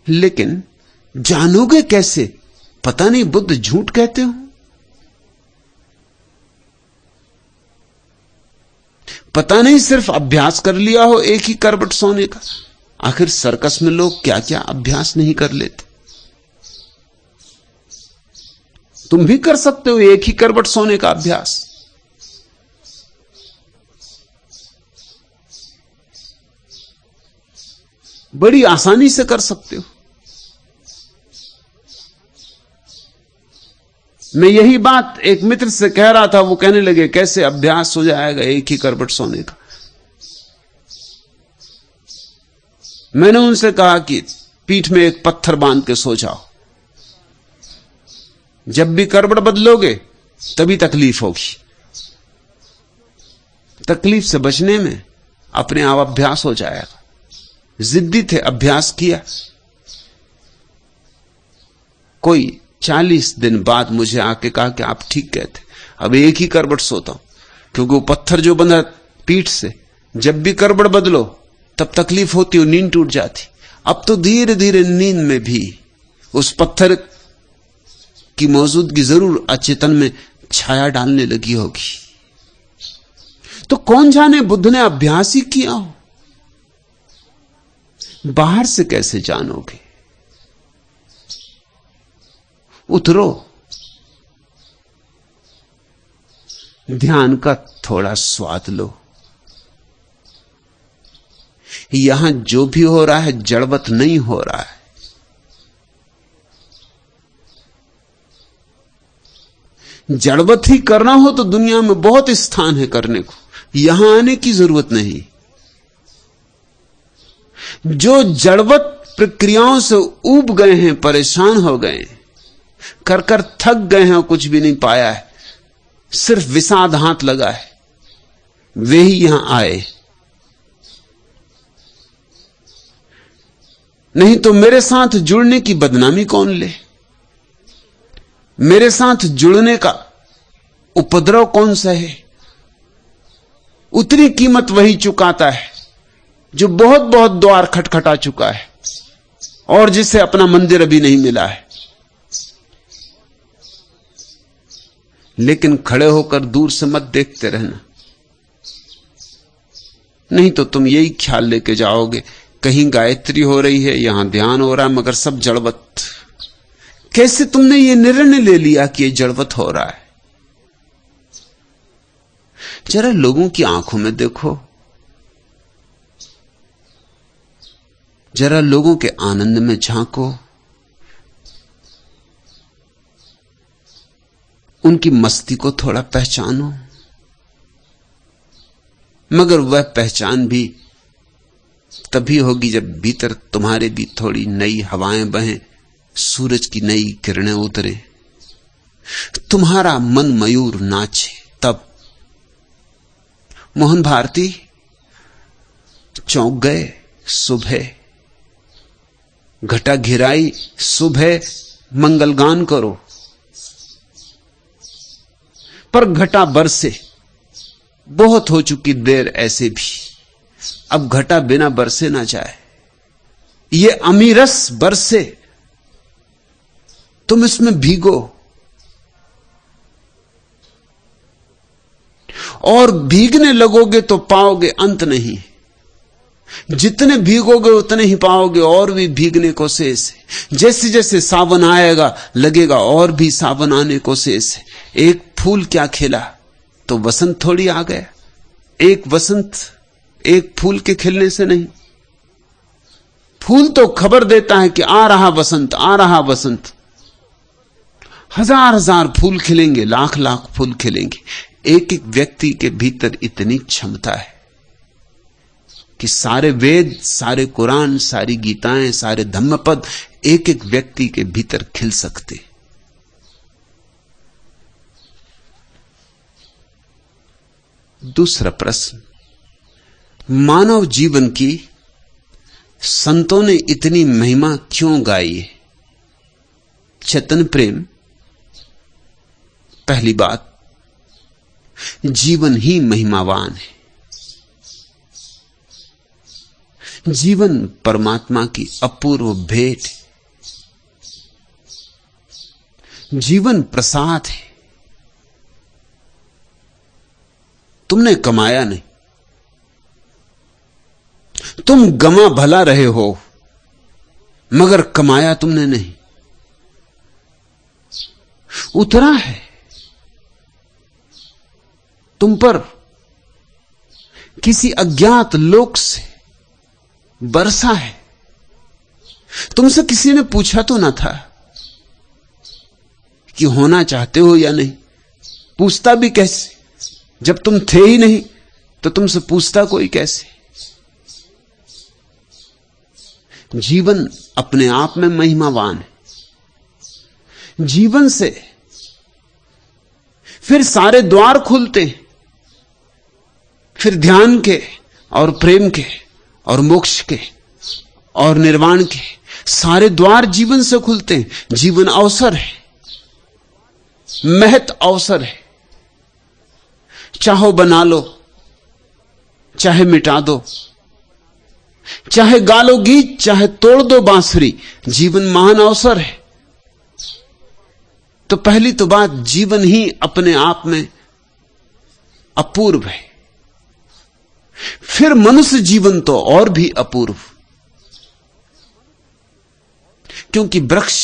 लेकिन जानोगे कैसे? पता नहीं बुद्ध झूठ कहते हो, पता नहीं सिर्फ अभ्यास कर लिया हो एक ही करवट सोने का। आखिर सर्कस में लोग क्या क्या अभ्यास नहीं कर लेते। तुम भी कर सकते हो एक ही करवट सोने का अभ्यास। बड़ी आसानी से कर सकते हो। मैं यही बात एक मित्र से कह रहा था, वो कहने लगे कैसे अभ्यास हो जाएगा एक ही करवट सोने का। मैंने उनसे कहा कि पीठ में एक पत्थर बांध के सो जाओ, जब भी करवट बदलोगे तभी तकलीफ होगी। तकलीफ से बचने में अपने आप अभ्यास हो जाएगा। जिद्दी थे, अभ्यास किया। कोई 40 दिन बाद मुझे आके कहा कि आप ठीक कहते, अब एक ही करवट सोता हूं, क्योंकि वो पत्थर जो बंधा पीठ से, जब भी करवट बदलो तब तकलीफ होती, और नींद टूट जाती। अब तो धीरे धीरे नींद में भी उस पत्थर की मौजूदगी जरूर अचेतन में छाया डालने लगी होगी। तो कौन जाने बुद्ध ने अभ्यास ही किया हो, बाहर से कैसे जानोगे? उतरो, ध्यान का थोड़ा स्वाद लो। यहां जो भी हो रहा है जड़वत नहीं हो रहा है। जड़वत ही करना हो तो दुनिया में बहुत स्थान है करने को, यहां आने की जरूरत नहीं। जो जड़वत प्रक्रियाओं से ऊब गए हैं, परेशान हो गए हैं, कर कर थक गए हैं और कुछ भी नहीं पाया है, सिर्फ विषाद हाथ लगा है, वे ही यहां आए। नहीं तो मेरे साथ जुड़ने की बदनामी कौन ले? मेरे साथ जुड़ने का उपद्रव कौन सहे? उतनी कीमत वही चुकाता है जो बहुत बहुत द्वार खटखटा चुका है और जिसे अपना मंदिर अभी नहीं मिला है। लेकिन खड़े होकर दूर से मत देखते रहना, नहीं तो तुम यही ख्याल लेके जाओगे कहीं गायत्री हो रही है, यहां ध्यान हो रहा है, मगर सब जड़वत। कैसे तुमने ये निर्णय ले लिया कि ये जड़वत हो रहा है? जरा लोगों की आंखों में देखो, जरा लोगों के आनंद में झांको। उनकी मस्ती को थोड़ा पहचानो, मगर वह पहचान भी तभी होगी जब भीतर तुम्हारे भी थोड़ी नई हवाएं बहें, सूरज की नई किरणें उतरे, तुम्हारा मन मयूर नाचे। तब मोहन भारती चौंक गए। सुबह घटा घिराई, सुबह मंगलगान करो, पर घटा बरसे। बहुत हो चुकी देर ऐसे भी, अब घटा बिना बरसे ना जाए। ये अमीरस बरसे, तुम इसमें भीगो, और भीगने लगोगे तो पाओगे अंत नहीं। जितने भीगोगे उतने ही पाओगे और भी भीगने को शेष है। जैसे जैसे सावन आएगा लगेगा और भी सावन आने को शेष है। एक फूल क्या खिला तो वसंत थोड़ी आ गया। एक वसंत एक फूल के खिलने से नहीं। फूल तो खबर देता है कि आ रहा वसंत, आ रहा वसंत। हजार हजार फूल खिलेंगे, लाख लाख फूल खिलेंगे। एक एक व्यक्ति के भीतर इतनी क्षमता है कि सारे वेद, सारे कुरान, सारी गीताएं, सारे धम्मपद एक एक व्यक्ति के भीतर खिल सकते। दूसरा प्रश्न, मानव जीवन की संतों ने इतनी महिमा क्यों गाई है? चेतन प्रेम। पहली बात, जीवन ही महिमावान है। जीवन परमात्मा की अपूर्व भेंट है। जीवन प्रसाद है। तुमने कमाया नहीं, तुम गमा भला रहे हो, मगर कमाया तुमने नहीं। उतरा है तुम पर, किसी अज्ञात लोक से बरसा है। तुमसे किसी ने पूछा तो ना था कि होना चाहते हो या नहीं। पूछता भी कैसे जब तुम थे ही नहीं, तो तुमसे पूछता कोई कैसे? जीवन अपने आप में महिमावान है। जीवन से फिर सारे द्वार खुलते हैं, फिर ध्यान के और प्रेम के और मोक्ष के और निर्वाण के सारे द्वार जीवन से खुलते हैं। जीवन अवसर है, महत अवसर है। चाहो बना लो, चाहे मिटा दो, चाहे गा लो गीत, चाहे तोड़ दो बांसुरी, जीवन महान अवसर है। तो पहली तो बात, जीवन ही अपने आप में अपूर्व है। फिर मनुष्य जीवन तो और भी अपूर्व, क्योंकि वृक्ष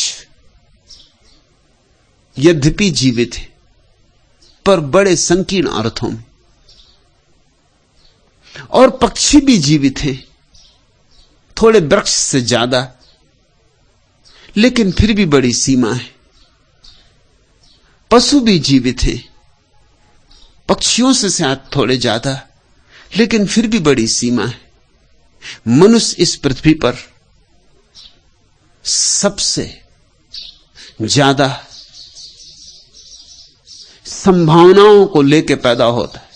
यद्यपि जीवित है पर बड़े संकीर्ण अर्थों में, और पक्षी भी जीवित है थोड़े वृक्ष से ज्यादा, लेकिन फिर भी बड़ी सीमा है। पशु भी जीवित है, पक्षियों से शायद थोड़े ज्यादा, लेकिन फिर भी बड़ी सीमा है। मनुष्य इस पृथ्वी पर सबसे ज्यादा संभावनाओं को लेकर पैदा होता है।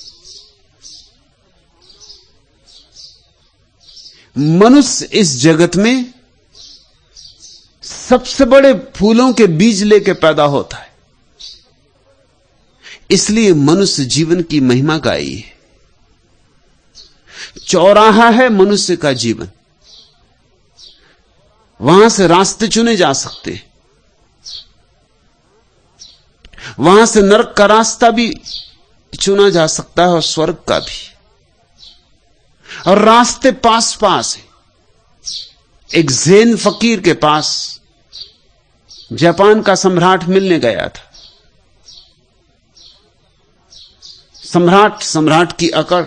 मनुष्य इस जगत में सबसे बड़े फूलों के बीज लेकर पैदा होता है। इसलिए मनुष्य जीवन की महिमा गाई है। चौराहा है मनुष्य का जीवन, वहां से रास्ते चुने जा सकते, वहां से नरक का रास्ता भी चुना जा सकता है और स्वर्ग का भी, और रास्ते पास पास है। एक ज़ेन फकीर के पास जापान का सम्राट मिलने गया था। सम्राट की अकड़,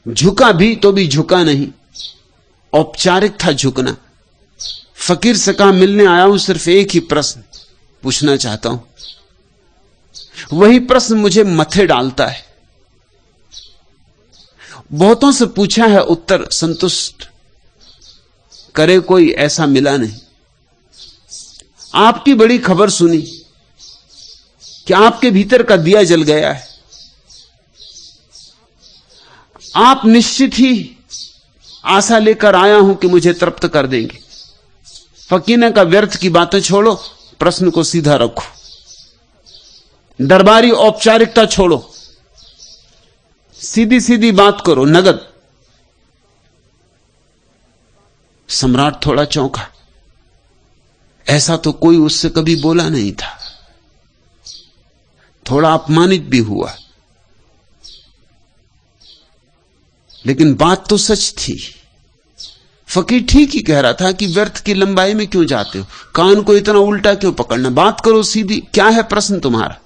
झुका भी तो भी झुका नहीं, औपचारिक था झुकना। फकीर से कहा, मिलने आया हूं, सिर्फ एक ही प्रश्न, पूछना चाहता हूं। वही प्रश्न मुझे मथे डालता है। बहुतों से पूछा है, उत्तर संतुष्ट करे कोई ऐसा मिला नहीं। आपकी बड़ी खबर सुनी कि आपके भीतर का दिया जल गया है। आप निश्चित ही आशा लेकर आया हूं कि मुझे तृप्त कर देंगे। फकीर ने कहा, व्यर्थ की बातें छोड़ो, प्रश्न को सीधा रखो, दरबारी औपचारिकता छोड़ो, सीधी सीधी बात करो, नगद। सम्राट थोड़ा चौंका। ऐसा तो कोई उससे कभी बोला नहीं था। थोड़ा अपमानित भी हुआ, लेकिन बात तो सच थी। फकीर ठीक ही कह रहा था कि व्यर्थ की लंबाई में क्यों जाते हो, कान को इतना उल्टा क्यों पकड़ना, बात करो सीधी, क्या है प्रश्न तुम्हारा।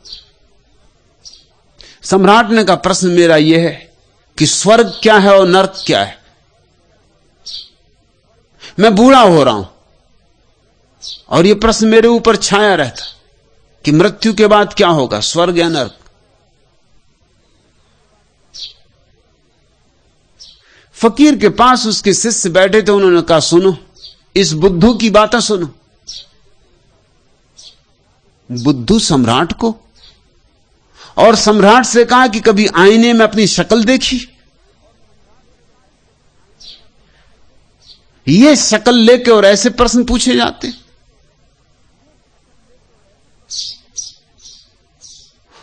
सम्राट ने कहा, प्रश्न मेरा यह है कि स्वर्ग क्या है और नर्क क्या है। मैं बूढ़ा हो रहा हूं और यह प्रश्न मेरे ऊपर छाया रहता कि मृत्यु के बाद क्या होगा, स्वर्ग या नर्क। फकीर के पास उसके शिष्य बैठे थे, उन्होंने कहा, सुनो, इस बुद्धू की बातें सुनो। बुद्धू सम्राट को, और सम्राट से कहा कि कभी आईने में अपनी शक्ल देखी। ये शक्ल लेके और ऐसे प्रश्न पूछे जाते।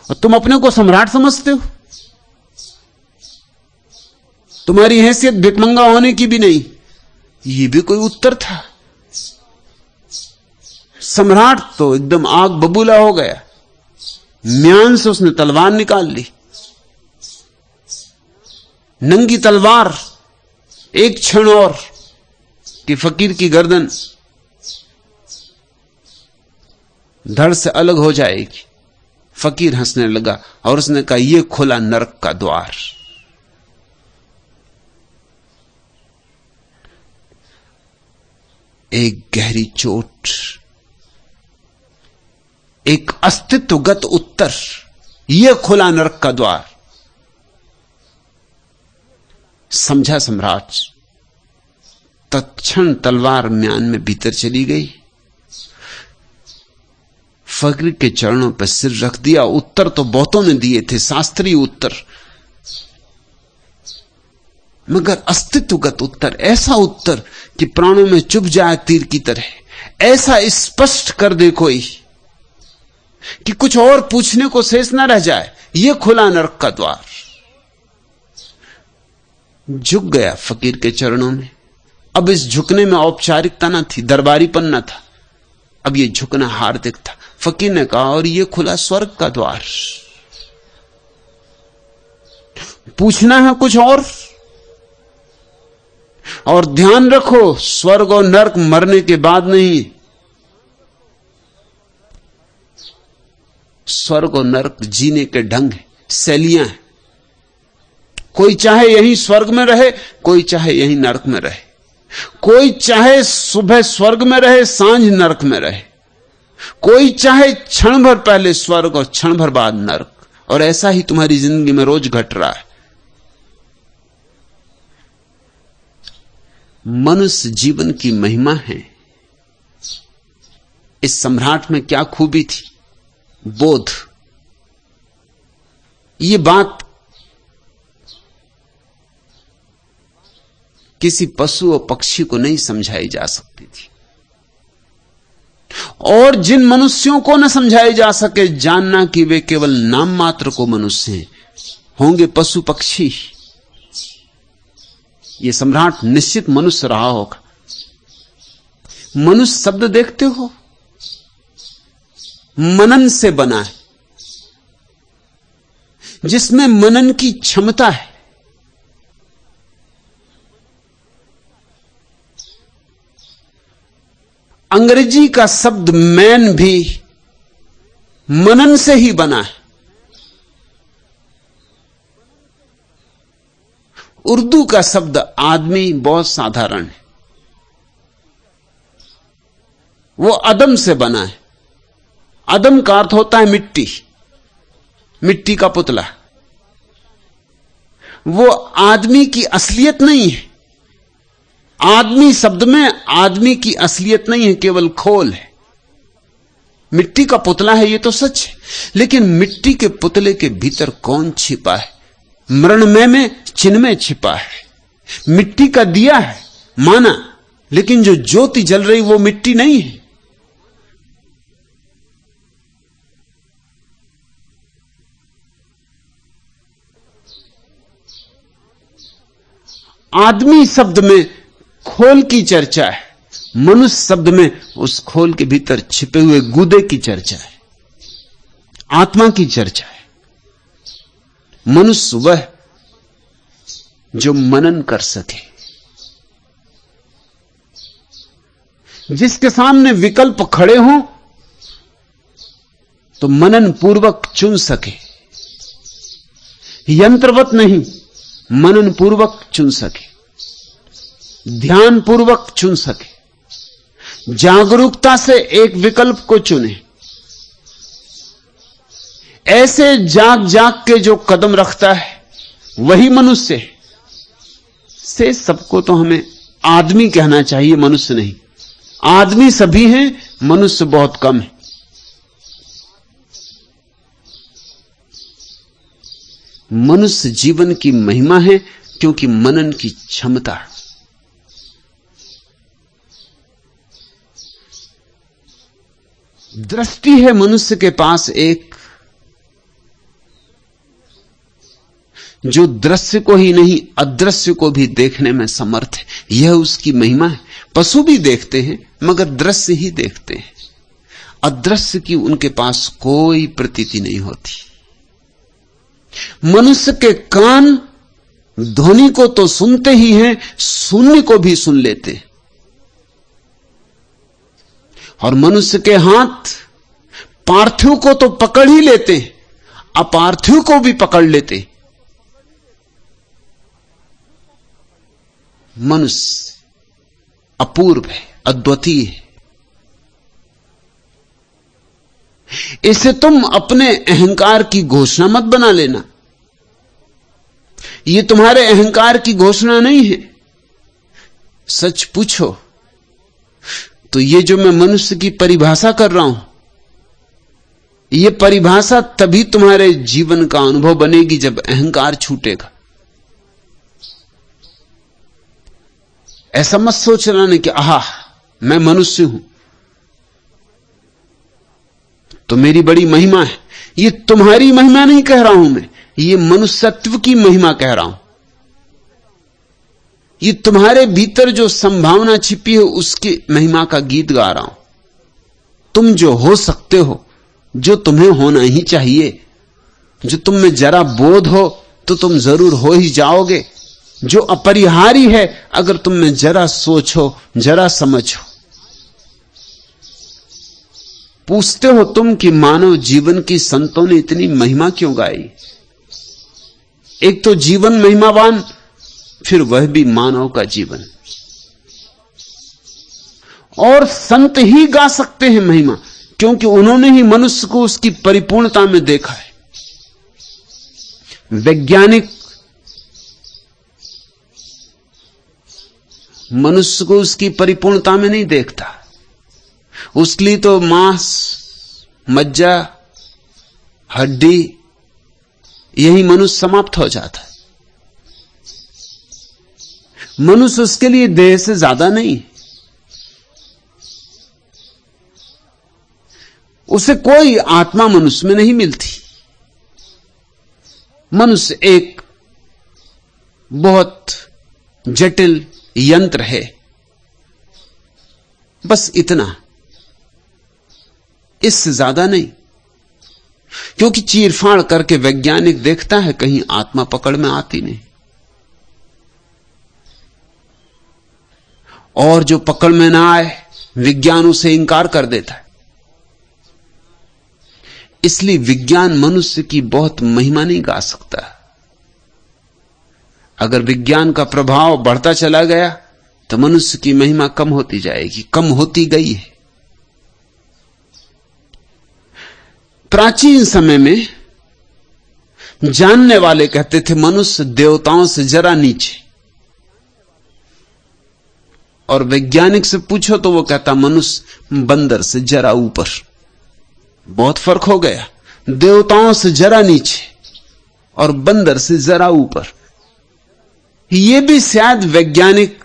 और तुम अपने को सम्राट समझते हो। तुम्हारी हैसियत भिकमंगा होने की भी नहीं। ये भी कोई उत्तर था। सम्राट तो एकदम आग बबूला हो गया। म्यान से उसने तलवार निकाल ली, नंगी तलवार, एक क्षण और कि फकीर की गर्दन धड़ से अलग हो जाएगी। फकीर हंसने लगा और उसने कहा, यह खुला नरक का द्वार। एक गहरी चोट, एक अस्तित्वगत उत्तर, यह खुला नरक का द्वार। समझा सम्राट। तत्क्षण तलवार म्यान में भीतर चली गई। फकीर के चरणों पर सिर रख दिया। उत्तर तो बहुतों ने दिए थे, शास्त्रीय उत्तर, मगर अस्तित्वगत उत्तर, ऐसा उत्तर कि प्राणों में चुभ जाए तीर की तरह, ऐसा स्पष्ट कर दे कोई कि कुछ और पूछने को शेष न रह जाए। यह खुला नरक का द्वार। झुक गया फकीर के चरणों में। अब इस झुकने में औपचारिकता न थी, दरबारीपन न था, अब यह झुकना हार्दिक था। फकीर ने कहा, और यह खुला स्वर्ग का द्वार। पूछना है कुछ और ध्यान रखो, स्वर्ग और नरक मरने के बाद नहीं। स्वर्ग और नरक जीने के ढंग है, शैलियां हैं। कोई चाहे यहीं स्वर्ग में रहे, कोई चाहे यहीं नरक में रहे, कोई चाहे सुबह स्वर्ग में रहे, सांझ नरक में रहे, कोई चाहे क्षण भर पहले स्वर्ग और क्षण भर बाद नरक। और ऐसा ही तुम्हारी जिंदगी में रोज घट रहा है। मनुष्य जीवन की महिमा है। इस सम्राट में क्या खूबी थी? बोध। ये बात किसी पशु और पक्षी को नहीं समझाई जा सकती थी, और जिन मनुष्यों को न समझाई जा सके, जानना कि वे केवल नाम मात्र को मनुष्य हैं, होंगे पशु पक्षी। ये सम्राट निश्चित मनुष्य रहा होगा। मनुष्य शब्द देखते हो, मनन से बना है, जिसमें मनन की क्षमता है। अंग्रेजी का शब्द मैन भी मनन से ही बना है। उर्दू का शब्द आदमी बहुत साधारण है, वो अदम से बना है। अदम का अर्थ होता है मिट्टी, मिट्टी का पुतला। वो आदमी की असलियत नहीं है। आदमी शब्द में आदमी की असलियत नहीं है, केवल खोल है। मिट्टी का पुतला है, ये तो सच है, लेकिन मिट्टी के पुतले के भीतर कौन छिपा है? मृणमय में चिन्मय छिपा है। मिट्टी का दिया है माना, लेकिन जो ज्योति जल रही वो मिट्टी नहीं है। आदमी शब्द में खोल की चर्चा है, मनुष्य शब्द में उस खोल के भीतर छिपे हुए गूदे की चर्चा है, आत्मा की चर्चा है। मनुष्य वह जो मनन कर सके, जिसके सामने विकल्प खड़े हों तो मनन पूर्वक चुन सके, यंत्रवत नहीं, मनन पूर्वक चुन सके, ध्यान पूर्वक चुन सके, जागरूकता से एक विकल्प को चुने। ऐसे जाग जाग के जो कदम रखता है वही मनुष्य है। से सबको तो हमें आदमी कहना चाहिए, मनुष्य नहीं। आदमी सभी हैं, मनुष्य बहुत कम है। मनुष्य जीवन की महिमा है क्योंकि मनन की क्षमता है। दृष्टि है मनुष्य के पास एक, जो दृश्य को ही नहीं अदृश्य को भी देखने में समर्थ है। यह उसकी महिमा है। पशु भी देखते हैं मगर दृश्य ही देखते हैं, अदृश्य की उनके पास कोई प्रतीति नहीं होती। मनुष्य के कान ध्वनि को तो सुनते ही हैं, शून्य को भी सुन लेते हैं। और मनुष्य के हाथ पार्थिव को तो पकड़ ही लेते हैं, अपार्थिव को भी पकड़ लेते हैं। मनुष्य अपूर्व है, अद्वितीय है। इसे तुम अपने अहंकार की घोषणा मत बना लेना। यह तुम्हारे अहंकार की घोषणा नहीं है। सच पूछो तो ये जो मैं मनुष्य की परिभाषा कर रहा हूं, यह परिभाषा तभी तुम्हारे जीवन का अनुभव बनेगी जब अहंकार छूटेगा। ऐसा मत सोच रहा कि आहा मैं मनुष्य हूं तो मेरी बड़ी महिमा है। ये तुम्हारी महिमा नहीं कह रहा हूं मैं, ये मनुष्यत्व की महिमा कह रहा हूं। ये तुम्हारे भीतर जो संभावना छिपी है उसकी महिमा का गीत गा रहा हूं। तुम जो हो सकते हो, जो तुम्हें होना ही चाहिए, जो तुम में जरा बोध हो तो तुम जरूर हो ही जाओगे, जो अपरिहार्य है अगर तुम में जरा सोचो, जरा समझो। पूछते हो तुम कि मानव जीवन की संतों ने इतनी महिमा क्यों गाई? एक तो जीवन महिमावान, फिर वह भी मानव का जीवन। और संत ही गा सकते हैं महिमा, क्योंकि उन्होंने ही मनुष्य को उसकी परिपूर्णता में देखा है। वैज्ञानिक मनुष्य को उसकी परिपूर्णता में नहीं देखता। उसके लिए तो मांस, मज्जा, हड्डी, यही मनुष्य समाप्त हो जाता है। मनुष्य उसके लिए देह से ज्यादा नहीं। उसे कोई आत्मा मनुष्य में नहीं मिलती। मनुष्य एक बहुत जटिल यंत्र है, बस इतना, इससे ज्यादा नहीं। क्योंकि चीरफाड़ करके वैज्ञानिक देखता है कहीं आत्मा पकड़ में आती नहीं, और जो पकड़ में ना आए विज्ञान उसे इंकार कर देता है। इसलिए विज्ञान मनुष्य की बहुत महिमा नहीं गा सकता। अगर विज्ञान का प्रभाव बढ़ता चला गया तो मनुष्य की महिमा कम होती जाएगी, कम होती गई है। प्राचीन समय में जानने वाले कहते थे मनुष्य देवताओं से जरा नीचे, और वैज्ञानिक से पूछो तो वो कहता मनुष्य बंदर से जरा ऊपर। बहुत फर्क हो गया, देवताओं से जरा नीचे और बंदर से जरा ऊपर। ये भी शायद वैज्ञानिक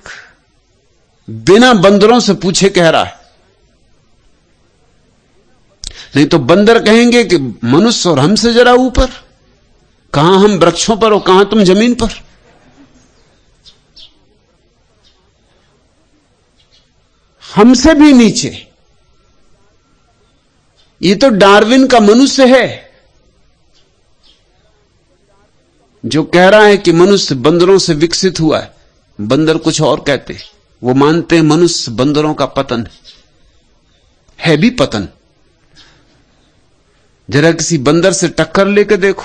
बिना बंदरों से पूछे कह रहा है, नहीं तो बंदर कहेंगे कि मनुष्य और हमसे जरा ऊपर। कहां हम वृक्षों पर और कहां तुम जमीन पर। हमसे भी नीचे। ये तो डार्विन का मनुष्य है जो कह रहा है कि मनुष्य बंदरों से विकसित हुआ है। बंदर कुछ और कहते हैं, वो मानते हैं मनुष्य बंदरों का पतन है भी पतन। जरा किसी बंदर से टक्कर लेके देखो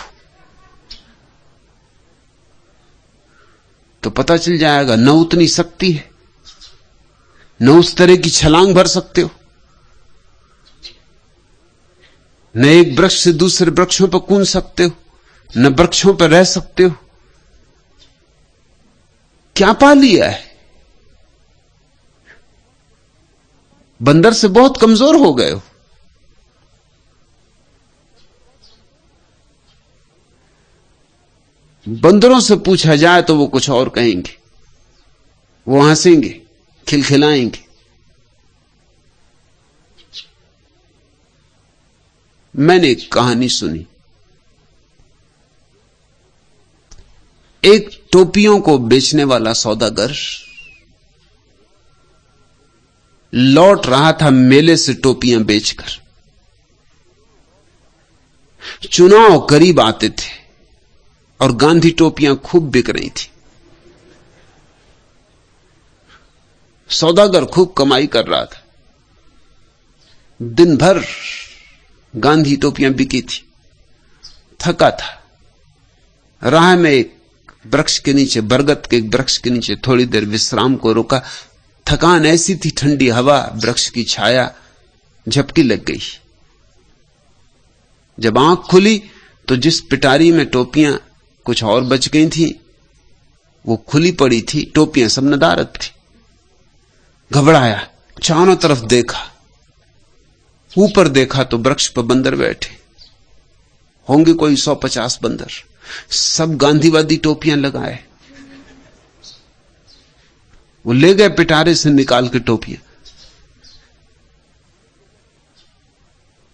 तो पता चल जाएगा, न उतनी शक्ति है, न उस तरह की छलांग भर सकते हो, न एक वृक्ष से दूसरे वृक्षों पर कूद सकते हो, न वृक्षों पर रह सकते हो। क्या पा लिया है? बंदर से बहुत कमजोर हो गए हो। बंदरों से पूछा जाए तो वो कुछ और कहेंगे, वो हंसेंगे, खिलखिलाएंगे। मैंने एक कहानी सुनी, एक टोपियों को बेचने वाला सौदागर लौट रहा था मेले से टोपियां बेचकर। चुनाव करीब आते थे और गांधी टोपियां खूब बिक रही थी। सौदागर खूब कमाई कर रहा था। दिन भर गांधी टोपियां बिकी थी। थका था, राह में एक वृक्ष के नीचे, बरगद के एक वृक्ष के नीचे थोड़ी देर विश्राम को रुका। थकान ऐसी थी, ठंडी हवा, वृक्ष की छाया, झपकी लग गई। जब आंख खुली तो जिस पिटारी में टोपियां कुछ और बच गई थी वो खुली पड़ी थी, टोपियां सब नदारद थी। घबराया, चारों तरफ देखा, ऊपर देखा तो वृक्ष पर बंदर बैठे होंगे, कोई 150 बंदर, सब गांधीवादी टोपियां लगाए। वो ले गए पिटारे से निकाल के टोपियां,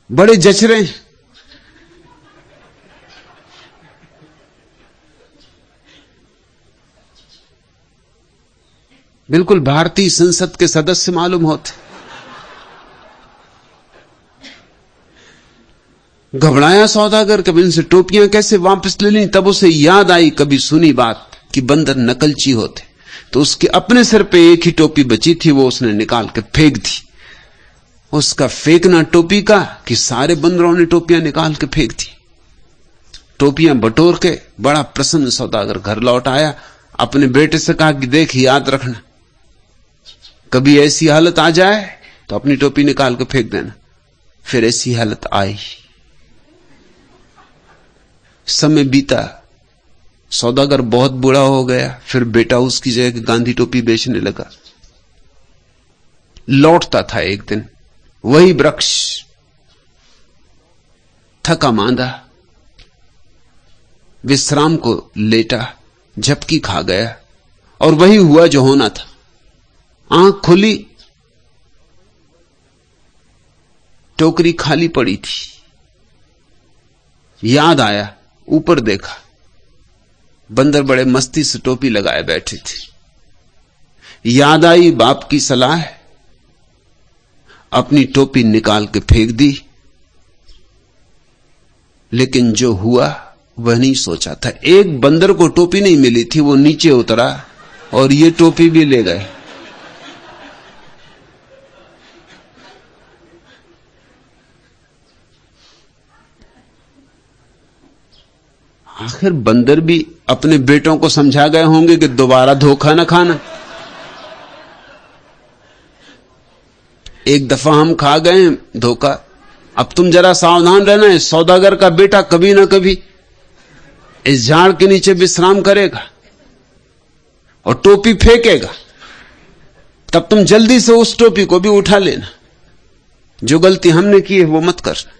बड़े जच रहे हैं। बिल्कुल भारतीय संसद के सदस्य मालूम होते। घबराया सौदागर, कभी इनसे टोपियां कैसे वापस ले ली। तब उसे याद आई कभी सुनी बात कि बंदर नकलची होते। तो उसके अपने सिर पे एक ही टोपी बची थी, वो उसने निकाल के फेंक दी। उसका फेंकना टोपी का कि सारे बंदरों ने टोपियां निकाल के फेंक दी। टोपियां बटोर के बड़ा प्रसन्न सौदागर घर लौट आया। अपने बेटे से कहा कि देख, याद रखना, कभी ऐसी हालत आ जाए तो अपनी टोपी निकाल के फेंक देना। फिर ऐसी हालत आई। समय बीता, सौदागर बहुत बूढ़ा हो गया। फिर बेटा उसकी जगह गांधी टोपी बेचने लगा। लौटता था एक दिन, वही वृक्ष, थका मांदा, विश्राम को लेटा, झपकी खा गया और वही हुआ जो होना था। आंख खुली, टोकरी खाली पड़ी थी। याद आया, ऊपर देखा, बंदर बड़े मस्ती से टोपी लगाए बैठे थे। याद आई बाप की सलाह, अपनी टोपी निकाल के फेंक दी। लेकिन जो हुआ वह नहीं सोचा था। एक बंदर को टोपी नहीं मिली थी, वो नीचे उतरा और ये टोपी भी ले गए। आखिर बंदर भी अपने बेटों को समझा गए होंगे कि दोबारा धोखा न खाना। एक दफा हम खा गए धोखा, अब तुम जरा सावधान रहना है, सौदागर का बेटा कभी ना कभी इस झाड़ के नीचे विश्राम करेगा और टोपी फेंकेगा, तब तुम जल्दी से उस टोपी को भी उठा लेना। जो गलती हमने की है वो मत करना।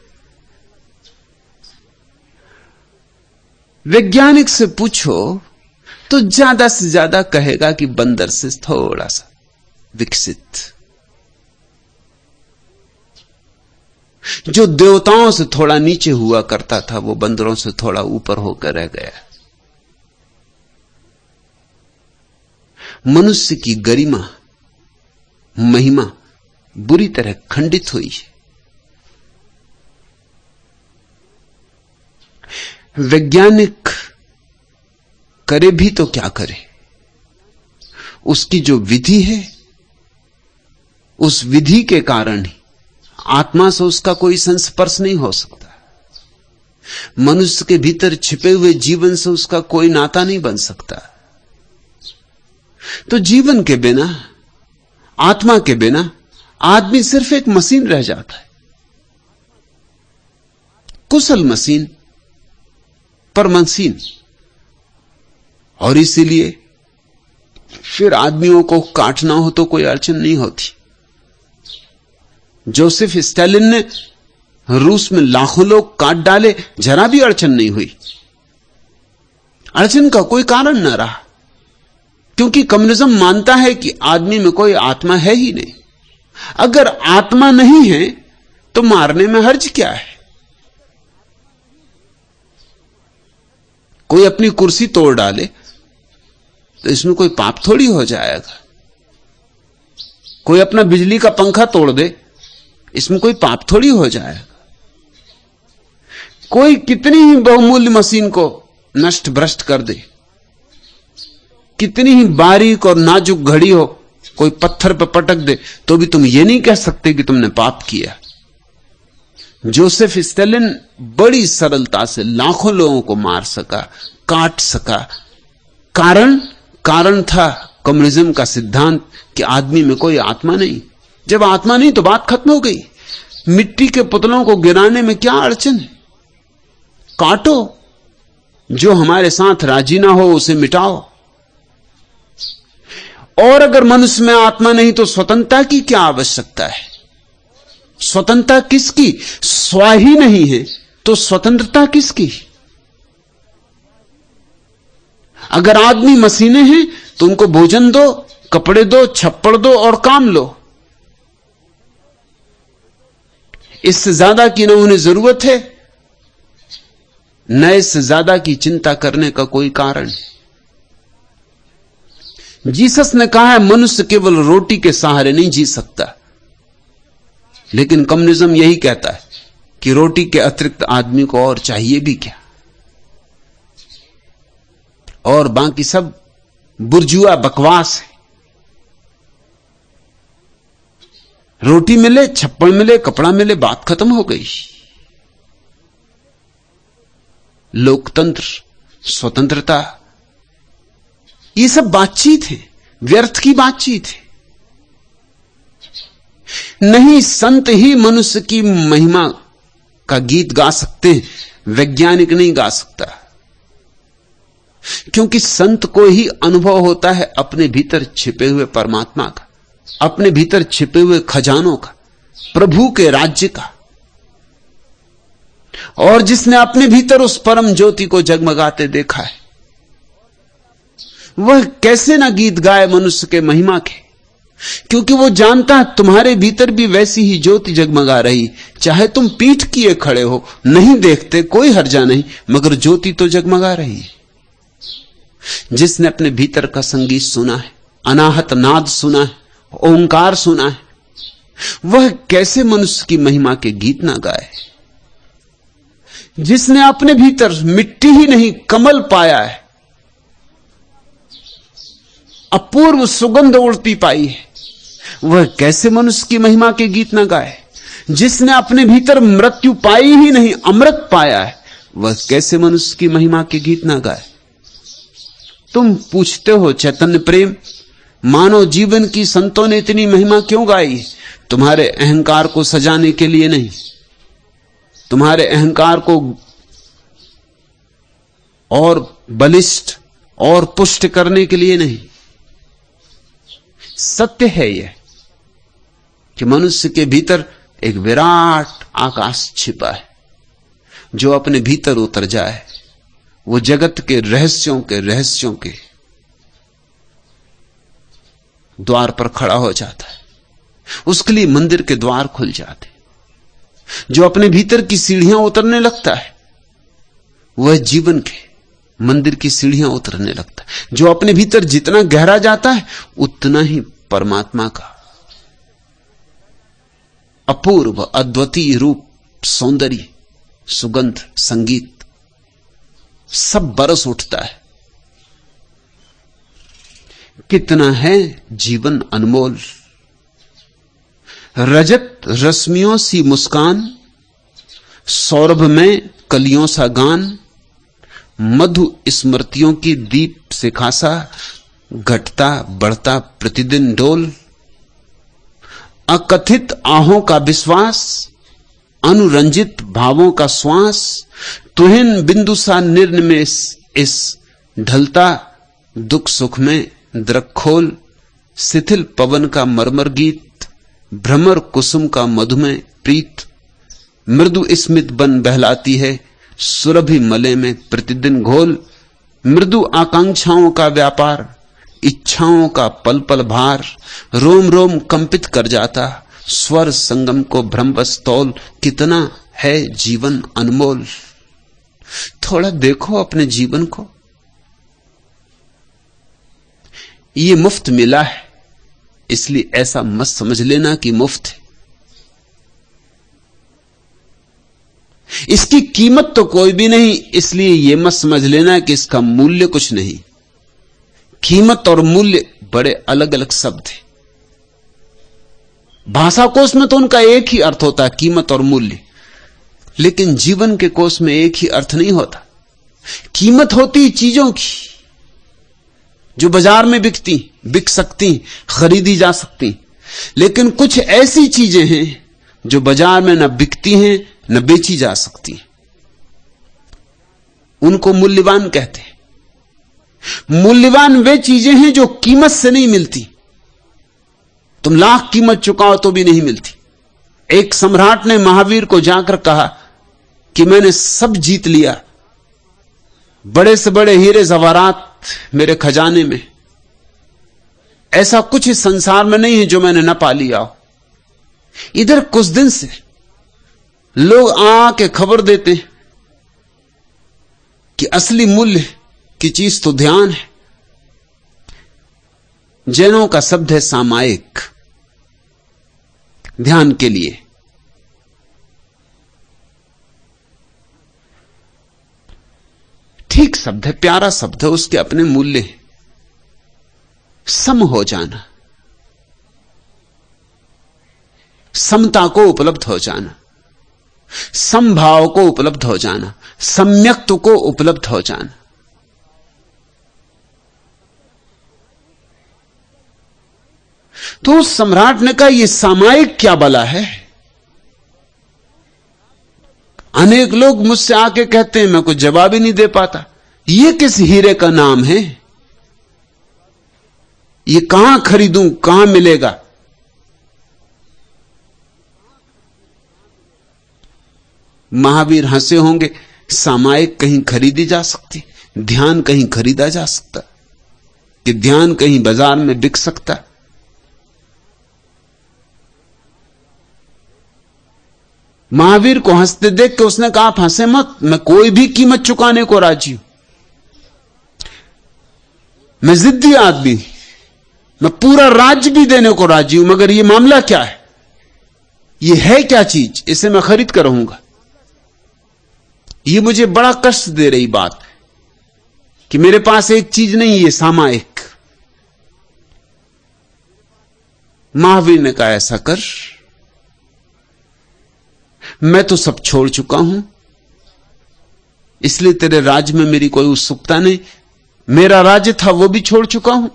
वैज्ञानिक से पूछो तो ज्यादा से ज्यादा कहेगा कि बंदर से थोड़ा सा विकसित। जो देवताओं से थोड़ा नीचे हुआ करता था वो बंदरों से थोड़ा ऊपर होकर रह गया। मनुष्य की गरिमा महिमा बुरी तरह खंडित हुई है। वैज्ञानिक करे भी तो क्या करे, उसकी जो विधि है उस विधि के कारण ही आत्मा से उसका कोई संस्पर्श नहीं हो सकता। मनुष्य के भीतर छिपे हुए जीवन से उसका कोई नाता नहीं बन सकता। तो जीवन के बिना, आत्मा के बिना आदमी सिर्फ एक मशीन रह जाता है, कुशल मशीन पर मशीन। और इसीलिए फिर आदमियों को काटना हो तो कोई अड़चन नहीं होती। जोसेफ स्टालिन ने रूस में लाखों लोग काट डाले, जरा भी अड़चन नहीं हुई। अड़चन का कोई कारण न रहा, क्योंकि कम्युनिज्म मानता है कि आदमी में कोई आत्मा है ही नहीं। अगर आत्मा नहीं है तो मारने में हर्ज क्या है? कोई अपनी कुर्सी तोड़ डाले तो इसमें कोई पाप थोड़ी हो जाएगा। कोई अपना बिजली का पंखा तोड़ दे, इसमें कोई पाप थोड़ी हो जाएगा। कोई कितनी ही बहुमूल्य मशीन को नष्ट भ्रष्ट कर दे, कितनी ही बारीक और नाजुक घड़ी हो, कोई पत्थर पर पटक दे, तो भी तुम ये नहीं कह सकते कि तुमने पाप किया। जोसेफ स्टालिन बड़ी सरलता से लाखों लोगों को मार सका, काट सका। कारण था कम्युनिज्म का सिद्धांत कि आदमी में कोई आत्मा नहीं। जब आत्मा नहीं तो बात खत्म हो गई। मिट्टी के पुतलों को गिराने में क्या अड़चन है? काटो, जो हमारे साथ राजी ना हो उसे मिटाओ। और अगर मनुष्य में आत्मा नहीं तो स्वतंत्रता की क्या आवश्यकता है? स्वतंत्रता किसकी? स्व ही नहीं है तो स्वतंत्रता किसकी? अगर आदमी मशीनें हैं तो उनको भोजन दो, कपड़े दो, छप्पड़ दो और काम लो। इससे ज्यादा की न उन्हें जरूरत है, न इससे ज्यादा की चिंता करने का कोई कारण है। जीसस ने कहा है मनुष्य केवल रोटी के सहारे नहीं जी सकता, लेकिन कम्युनिज्म यही कहता है कि रोटी के अतिरिक्त आदमी को और चाहिए भी क्या। और बाकी सब बुर्जुआ बकवास है। रोटी मिले, छप्पड़ मिले, कपड़ा मिले, बात खत्म हो गई। लोकतंत्र, स्वतंत्रता, ये सब बातचीत है, व्यर्थ की बातचीत है। नहीं, संत ही मनुष्य की महिमा का गीत गा सकते हैं, वैज्ञानिक नहीं गा सकता। क्योंकि संत को ही अनुभव होता है अपने भीतर छिपे हुए परमात्मा का, अपने भीतर छिपे हुए खजानों का, प्रभु के राज्य का। और जिसने अपने भीतर उस परम ज्योति को जगमगाते देखा है, वह कैसे ना गीत गाए मनुष्य के महिमा के? क्योंकि वो जानता है तुम्हारे भीतर भी वैसी ही ज्योति जगमगा रही। चाहे तुम पीठ किए खड़े हो, नहीं देखते, कोई हर्जा नहीं, मगर ज्योति तो जगमगा रही है। जिसने अपने भीतर का संगीत सुना है, अनाहत नाद सुना है, ओंकार सुना है, वह कैसे मनुष्य की महिमा के गीत ना गाए? जिसने अपने भीतर मिट्टी ही नहीं कमल पाया है, अपूर्व सुगंध उड़ती पाई है, वह कैसे मनुष्य की महिमा के गीत ना गाए? जिसने अपने भीतर मृत्यु पाई ही नहीं, अमृत पाया है, वह कैसे मनुष्य की महिमा के गीत ना गाए? तुम पूछते हो चैतन्य प्रेम, मानव जीवन की संतों ने इतनी महिमा क्यों गाई? तुम्हारे अहंकार को सजाने के लिए नहीं, तुम्हारे अहंकार को और बलिष्ठ और पुष्ट करने के लिए नहीं। सत्य है यह कि मनुष्य के भीतर एक विराट आकाश छिपा है। जो अपने भीतर उतर जाए वो जगत के रहस्यों के द्वार पर खड़ा हो जाता है। उसके लिए मंदिर के द्वार खुल जाते। जो अपने भीतर की सीढ़ियां उतरने लगता है वह जीवन के मंदिर की सीढ़ियां उतरने लगता है। जो अपने भीतर जितना गहरा जाता है उतना ही परमात्मा का अपूर्व अद्वितीय रूप, सौंदर्य, सुगंध, संगीत सब बरस उठता है। कितना है जीवन अनमोल। रजत रश्मियों सी मुस्कान, सौरभ में कलियों सा गान, मधु स्मृतियों की दीप से खासा, घटता बढ़ता प्रतिदिन डोल। अकथित आहों का विश्वास, अनुरंजित भावों का श्वास, तुहिन बिंदु सा निर्निमेष इस ढलता दुख सुख में द्रखोल। शिथिल पवन का मरमर गीत, भ्रमर कुसुम का मधुमय प्रीत। मृदु स्मित बन बहलाती है, सुरभि मले में प्रतिदिन घोल। मृदु आकांक्षाओं का व्यापार, इच्छाओं का पल पल भार। रोम रोम कंपित कर जाता, स्वर संगम को भ्रमवश तौल। कितना है जीवन अनमोल। थोड़ा देखो अपने जीवन को। ये मुफ्त मिला है, इसलिए ऐसा मत समझ लेना कि मुफ्त है। इसकी कीमत तो कोई भी नहीं, इसलिए यह मत समझ लेना कि इसका मूल्य कुछ नहीं। कीमत और मूल्य बड़े अलग अलग शब्द हैं। भाषा कोश में तो उनका एक ही अर्थ होता है, कीमत और मूल्य। लेकिन जीवन के कोश में एक ही अर्थ नहीं होता। कीमत होती चीजों की जो बाजार में बिक सकती, खरीदी जा सकती। लेकिन कुछ ऐसी चीजें हैं जो बाजार में न बिकती हैं न बेची जा सकती, उनको मूल्यवान कहते हैं। मूल्यवान वे चीजें हैं जो कीमत से नहीं मिलती। तुम लाख कीमत चुकाओ तो भी नहीं मिलती। एक सम्राट ने महावीर को जाकर कहा कि मैंने सब जीत लिया, बड़े से बड़े हीरे जवारात मेरे खजाने में, ऐसा कुछ इस संसार में नहीं है जो मैंने न पा लिया हो। इधर कुछ दिन से लोग आके खबर देते हैं कि असली मूल्य की चीज तो ध्यान है। जैनों का शब्द है सामायिक, ध्यान के लिए। ठीक शब्द है, प्यारा शब्द है, उसके अपने मूल्य हैं। सम हो जाना, समता को उपलब्ध हो जाना, समभाव को उपलब्ध हो जाना, सम्यक्त्व को उपलब्ध हो जाना। तो उस सम्राट ने कहा, यह सामायिक क्या बला है। अनेक लोग मुझसे आके कहते हैं, मैं कुछ जवाब ही नहीं दे पाता। यह किस हीरे का नाम है, ये कहां खरीदूं, कहां मिलेगा। महावीर हंसे होंगे, सामायिक कहीं खरीदी जा सकती, ध्यान कहीं खरीदा जा सकता, कि ध्यान कहीं बाजार में बिक सकता। महावीर को हंसते देख के उसने कहा, आप हंसे मत, मैं कोई भी कीमत चुकाने को राजी हूं। मैं जिद्दी आदमी, मैं पूरा राज्य भी देने को राजी हूं, मगर यह मामला क्या है, यह है क्या चीज, इसे मैं खरीद कर रहूंगा। यह मुझे बड़ा कष्ट दे रही बात कि मेरे पास एक चीज नहीं, यह सामायिक। महावीर ने कहा, ऐसा कर, मैं तो सब छोड़ चुका हूं, इसलिए तेरे राज्य में मेरी कोई उत्सुकता नहीं। मेरा राज्य था वो भी छोड़ चुका हूं,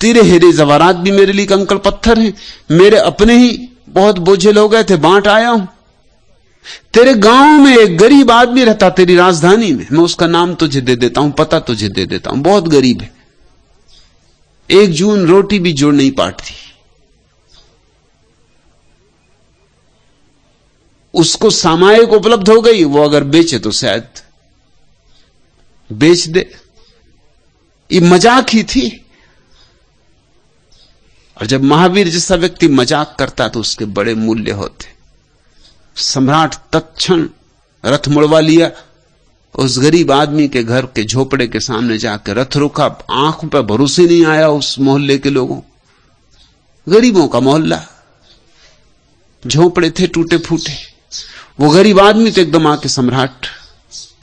तेरे हीरे जवारात भी मेरे लिए कंकड़ पत्थर हैं, मेरे अपने ही बहुत बोझिल हो गए थे, बांट आया हूं। तेरे गांव में एक गरीब आदमी रहता, तेरी राजधानी में, मैं उसका नाम तुझे दे देता हूं, पता तुझे दे देता हूं, बहुत गरीब है, एक जून रोटी भी जोड़ नहीं पाती, उसको सामायिक उपलब्ध हो गई, वो अगर बेचे तो शायद बेच दे। ये मजाक ही थी। और जब महावीर जैसा व्यक्ति मजाक करता तो उसके बड़े मूल्य होते। सम्राट तत्क्षण रथ मुड़वा लिया, उस गरीब आदमी के घर के झोपड़े के सामने जाकर रथ रुका। आंखों पर भरोसे नहीं आया उस मोहल्ले के लोगों, गरीबों का मोहल्ला, झोपड़े थे टूटे फूटे। वो गरीब आदमी तो एकदम आके सम्राट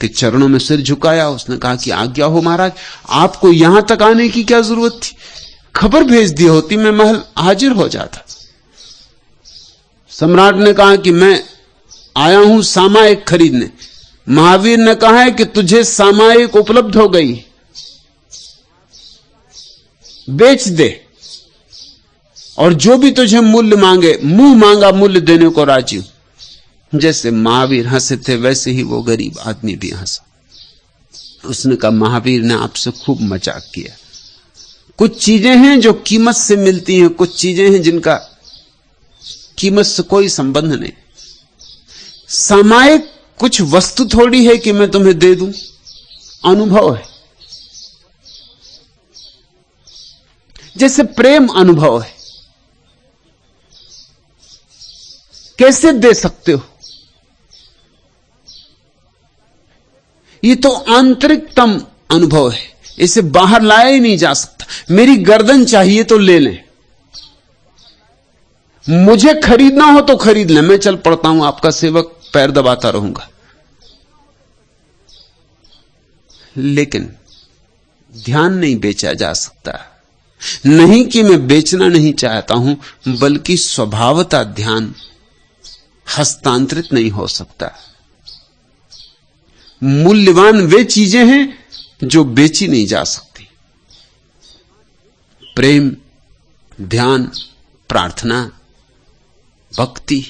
के चरणों में सिर झुकाया। उसने कहा कि आज्ञा हो महाराज, आपको यहां तक आने की क्या जरूरत थी, खबर भेज दी होती, मैं महल हाजिर हो जाता। सम्राट ने कहा कि मैं आया हूं सामायिक खरीदने। महावीर ने कहा है कि तुझे सामायिक उपलब्ध हो गई, बेच दे, और जो भी तुझे मूल्य मांगे, मुंह मांगा मूल्य देने को राजी हूं। जैसे महावीर हंसे थे वैसे ही वो गरीब आदमी भी हंसा। उसने कहा महावीर ने आपसे खूब मजाक किया। कुछ चीजें हैं जो कीमत से मिलती हैं, कुछ चीजें हैं जिनका कीमत से कोई संबंध नहीं। सामायिक कुछ वस्तु थोड़ी है कि मैं तुम्हें दे दूं, अनुभव है। जैसे प्रेम अनुभव है, कैसे दे सकते हो? ये तो आंतरिकतम अनुभव है, इसे बाहर लाया ही नहीं जा सकता। मेरी गर्दन चाहिए तो ले लें, मुझे खरीदना हो तो खरीद लें, मैं चल पड़ता हूं, आपका सेवक पैर दबाता रहूंगा। लेकिन ध्यान नहीं बेचा जा सकता। नहीं कि मैं बेचना नहीं चाहता हूं, बल्कि स्वभावतः ध्यान हस्तांतरित नहीं हो सकता। मूल्यवान वे चीजें हैं जो बेची नहीं जा सकती। प्रेम, ध्यान, प्रार्थना, भक्ति,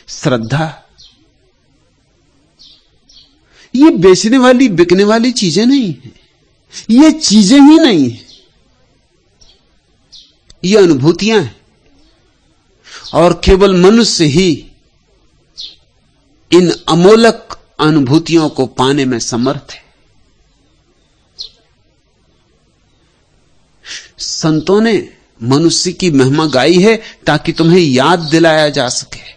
श्रद्धा, ये बेचने वाली बिकने वाली चीजें नहीं है, ये चीजें ही नहीं है, ये अनुभूतियां हैं। और केवल मनुष्य ही इन अमोलक अनुभूतियों को पाने में समर्थ है। संतों ने मनुष्य की महिमा गाई है ताकि तुम्हें याद दिलाया जा सके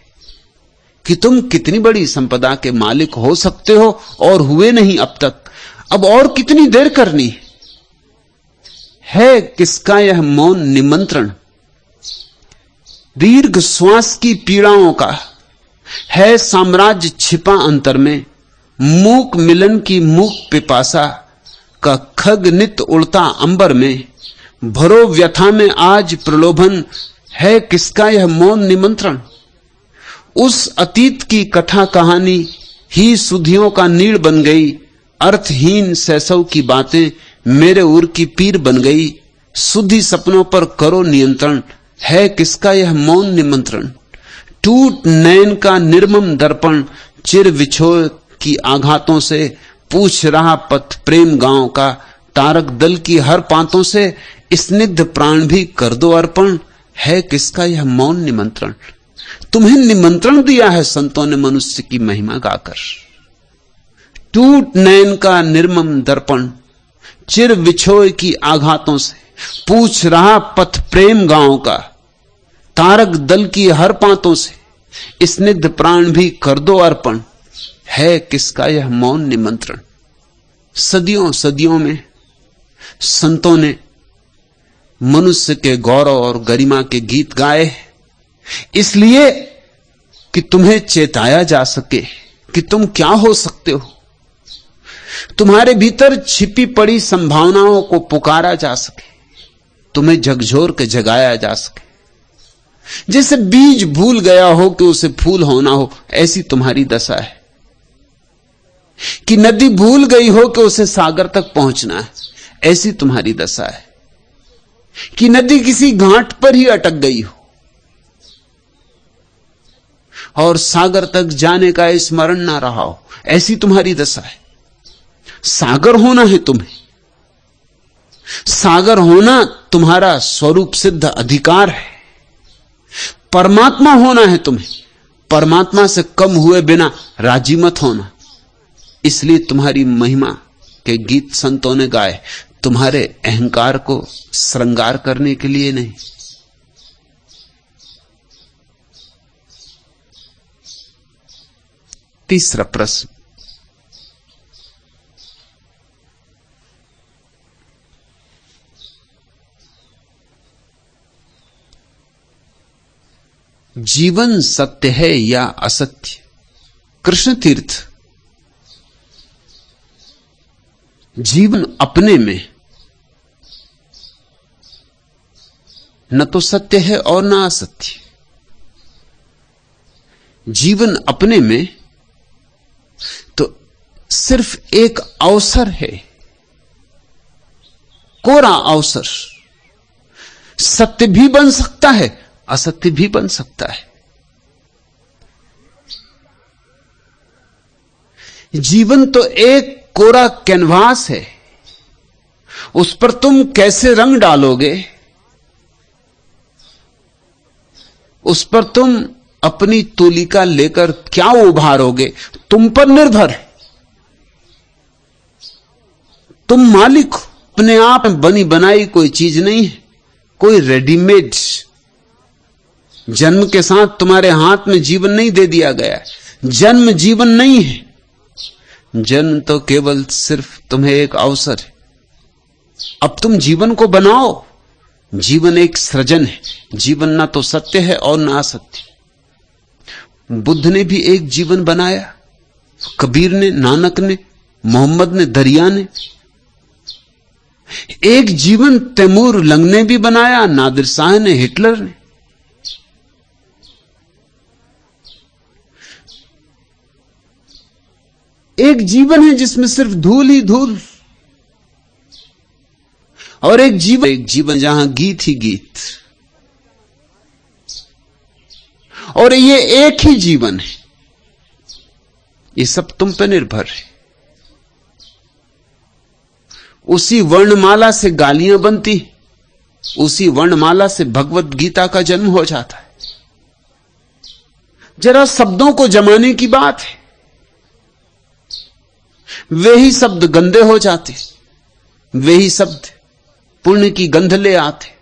कि तुम कितनी बड़ी संपदा के मालिक हो सकते हो और हुए नहीं अब तक। अब और कितनी देर करनी है? किसका यह मौन निमंत्रण? दीर्घ श्वास की पीड़ाओं का है साम्राज्य छिपा अंतर में। मूक मिलन की मूक पिपासा का खग नित उड़ता अंबर में। भरो व्यथा में आज प्रलोभन है, किसका यह मौन निमंत्रण? उस अतीत की कथा कहानी ही सुधियों का नीड़ बन गई। अर्थहीन सैसव की बातें मेरे उर की पीर बन गई। सुधी सपनों पर करो नियंत्रण, है किसका यह मौन निमंत्रण? टूट नयन का निर्मम दर्पण चिर विछोह की आघातों से। पूछ रहा पथ प्रेम गांव का, तारक दल की हर पांतों से। स्निग्ध प्राण भी कर दो अर्पण, है किसका यह मौन निमंत्रण? तुम्हें निमंत्रण दिया है संतों ने मनुष्य की महिमा गाकर। टूट नयन का निर्मम दर्पण चिर विछोह की आघातों से। पूछ रहा पथ प्रेम गांव का, तारक दल की हर पांतों से। स्निग्ध प्राण भी कर दो अर्पण, है किसका यह मौन निमंत्रण? सदियों सदियों में संतों ने मनुष्य के गौरव और गरिमा के गीत गाए, इसलिए कि तुम्हें चेताया जा सके कि तुम क्या हो सकते हो। तुम्हारे भीतर छिपी पड़ी संभावनाओं को पुकारा जा सके, तुम्हें झकझोर के जगाया जा सके। जैसे बीज भूल गया हो कि उसे फूल होना हो, ऐसी तुम्हारी दशा है। कि नदी भूल गई हो कि उसे सागर तक पहुंचना है, ऐसी तुम्हारी दशा है। कि नदी किसी घाट पर ही अटक गई हो, और सागर तक जाने का स्मरण ना रहा हो, ऐसी तुम्हारी दशा है। सागर होना है तुम्हें, सागर होना तुम्हारा स्वरूप सिद्ध अधिकार है। परमात्मा होना है तुम्हें, परमात्मा से कम हुए बिना राजी मत होना। इसलिए तुम्हारी महिमा के गीत संतों ने गाए, तुम्हारे अहंकार को श्रृंगार करने के लिए नहीं। तीसरा प्रश्न, जीवन सत्य है या असत्य? कृष्ण तीर्थ, जीवन अपने में न तो सत्य है और न असत्य। जीवन अपने में तो सिर्फ एक अवसर है, कोरा अवसर। सत्य भी बन सकता है, असत्य भी बन सकता है। जीवन तो एक कोरा कैनवास है, उस पर तुम कैसे रंग डालोगे, उस पर तुम अपनी तुलिका लेकर क्या उभारोगे, तुम पर निर्भर है। तुम मालिक हो, अपने आप में बनी बनाई कोई चीज नहीं है, कोई रेडीमेड। जन्म के साथ तुम्हारे हाथ में जीवन नहीं दे दिया गया है। जन्म जीवन नहीं है, जन्म तो केवल सिर्फ तुम्हें एक अवसर है। अब तुम जीवन को बनाओ। जीवन एक सृजन है, जीवन ना तो सत्य है और ना असत्य। बुद्ध ने भी एक जीवन बनाया, कबीर ने, नानक ने, मोहम्मद ने, दरिया ने। एक जीवन तैमूर लंग ने भी बनाया, नादिर शाह ने, हिटलर ने। एक जीवन है जिसमें सिर्फ धूल ही धूल, और एक जीवन जहां गीत ही गीत। और ये एक ही जीवन है। ये सब तुम पे निर्भर है। उसी वर्णमाला से गालियां बनती, उसी वर्णमाला से भगवत गीता का जन्म हो जाता है। जरा शब्दों को जमाने की बात है, वे ही शब्द गंदे हो जाते, वे ही शब्द पुण्य की गंध ले आते।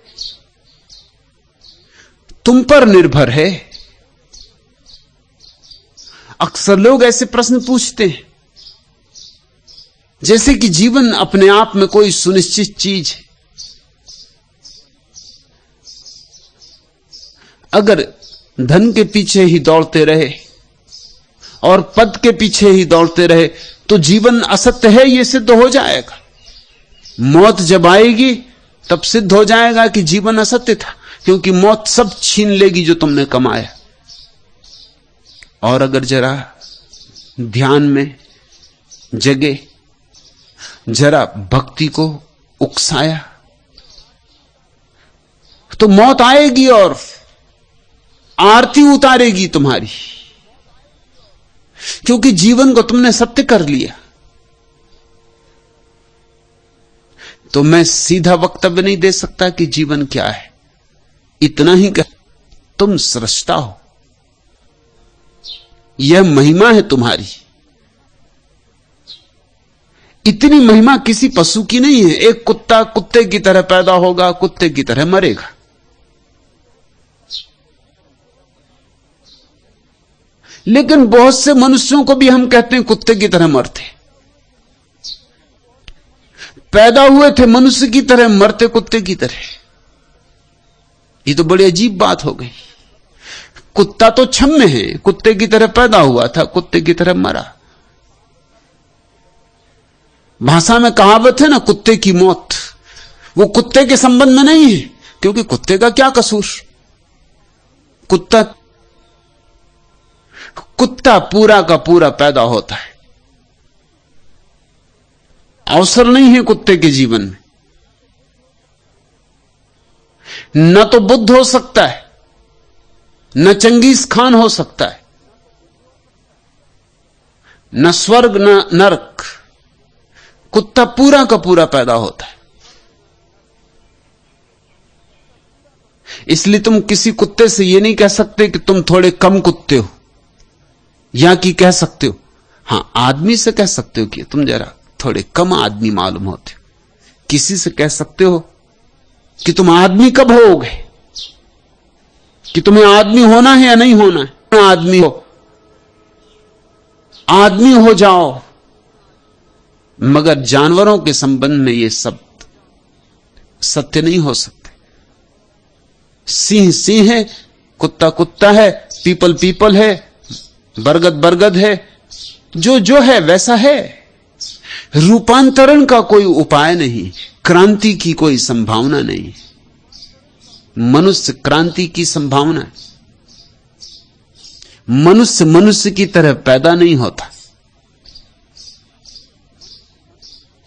तुम पर निर्भर है। अक्सर लोग ऐसे प्रश्न पूछते हैं जैसे कि जीवन अपने आप में कोई सुनिश्चित चीज है। अगर धन के पीछे ही दौड़ते रहे और पद के पीछे ही दौड़ते रहे तो जीवन असत्य है, यह सिद्ध हो जाएगा। मौत जब आएगी तब सिद्ध हो जाएगा कि जीवन असत्य था, क्योंकि मौत सब छीन लेगी जो तुमने कमाया। और अगर जरा ध्यान में जगे, जरा भक्ति को उकसाया, तो मौत आएगी और आरती उतारेगी तुम्हारी, क्योंकि जीवन को तुमने सत्य कर लिया। तो मैं सीधा वक्तव्य नहीं दे सकता कि जीवन क्या है, इतना ही कह, तुम सृष्टा हो। यह महिमा है तुम्हारी। इतनी महिमा किसी पशु की नहीं है। एक कुत्ता कुत्ते की तरह पैदा होगा, कुत्ते की तरह मरेगा। लेकिन बहुत से मनुष्यों को भी हम कहते हैं कुत्ते की तरह मरते। पैदा हुए थे मनुष्य की तरह, मरते कुत्ते की तरह। ये तो बड़ी अजीब बात हो गई। कुत्ता तो क्षम्य है, कुत्ते की तरह पैदा हुआ था, कुत्ते की तरह मरा। भाषा में कहावत है ना, कुत्ते की मौत। वो कुत्ते के संबंध में नहीं है, क्योंकि कुत्ते का क्या कसूर। कुत्ता पूरा का पूरा पैदा होता है। अवसर नहीं है कुत्ते के जीवन में। न तो बुद्ध हो सकता है, न चंगेज खान हो सकता है, न स्वर्ग न नरक। कुत्ता पूरा का पूरा पैदा होता है। इसलिए तुम किसी कुत्ते से यह नहीं कह सकते कि तुम थोड़े कम कुत्ते हो, या कि कह सकते हो, हां आदमी से कह सकते हो कि तुम जरा थोड़े कम आदमी मालूम होते हो। किसी से कह सकते हो कि तुम आदमी कब होगे, कि तुम्हें आदमी होना है या नहीं होना है। आदमी हो, आदमी हो जाओ। मगर जानवरों के संबंध में यह सब सत्य नहीं हो सकते। सिंह सिंह है, कुत्ता कुत्ता है, पीपल पीपल है, बरगद बरगद है, जो जो है वैसा है। रूपांतरण का कोई उपाय नहीं, क्रांति की कोई संभावना नहीं। मनुष्य क्रांति की संभावना है। मनुष्य मनुष्य की तरह पैदा नहीं होता,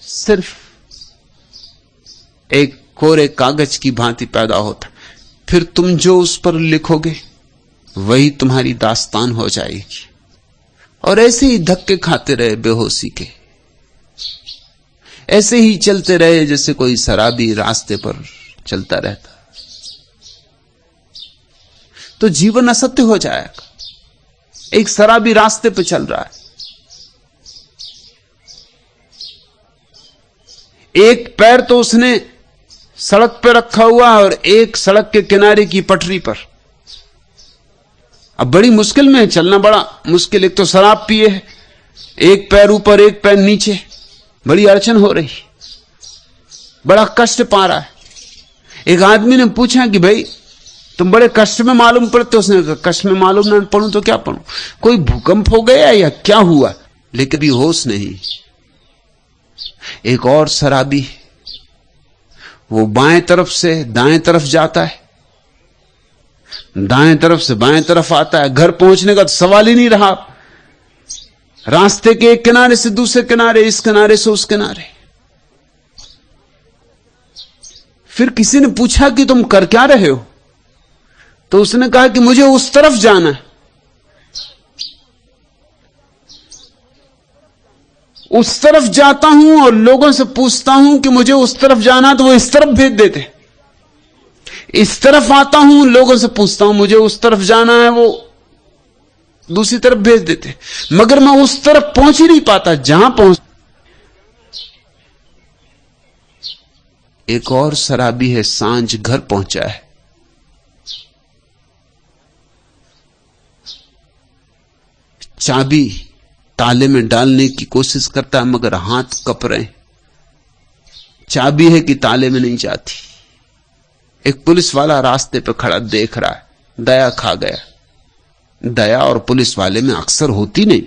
सिर्फ एक कोरे कागज की भांति पैदा होता। फिर तुम जो उस पर लिखोगे वही तुम्हारी दास्तान हो जाएगी। और ऐसे ही धक्के खाते रहे बेहोशी के, ऐसे ही चलते रहे जैसे कोई शराबी रास्ते पर चलता रहता, तो जीवन असत्य हो जाएगा। एक शराबी रास्ते पर चल रहा है, एक पैर तो उसने सड़क पर रखा हुआ और एक सड़क के किनारे की पटरी पर। अब बड़ी मुश्किल में है, चलना बड़ा मुश्किल। एक तो शराब पिए है, एक पैर ऊपर एक पैर नीचे, बड़ी अड़चन हो रही, बड़ा कष्ट पा रहा है। एक आदमी ने पूछा कि भाई तुम बड़े कष्ट में मालूम पड़ते हो। उसने कहा कष्ट में मालूम ना पड़ूं तो क्या पढ़ूं, कोई भूकंप हो गया या क्या हुआ, लेकिन भी होश नहीं। एक और शराबी, वो बाएं तरफ से दाएं तरफ जाता है, दाएं तरफ से बाएं तरफ आता है, घर पहुंचने का तो सवाल ही नहीं रहा। रास्ते के एक किनारे से दूसरे किनारे, इस किनारे से उस किनारे। फिर किसी ने पूछा कि तुम कर क्या रहे हो, तो उसने कहा कि मुझे उस तरफ जाना है। उस तरफ जाता हूं और लोगों से पूछता हूं कि मुझे उस तरफ जाना, तो वो इस तरफ भेज देते। इस तरफ आता हूं, लोगों से पूछता हूं मुझे उस तरफ जाना है, वो दूसरी तरफ भेज देते। मगर मैं उस तरफ पहुंच ही नहीं पाता जहां पहुंच। एक और शराबी है, सांझ घर पहुंचा है, चाबी ताले में डालने की कोशिश करता है मगर हाथ कप रहे। चाबी है कि ताले में नहीं जाती। एक पुलिस वाला रास्ते पे खड़ा देख रहा है, दया खा गया। दया और पुलिस वाले में अक्सर होती नहीं।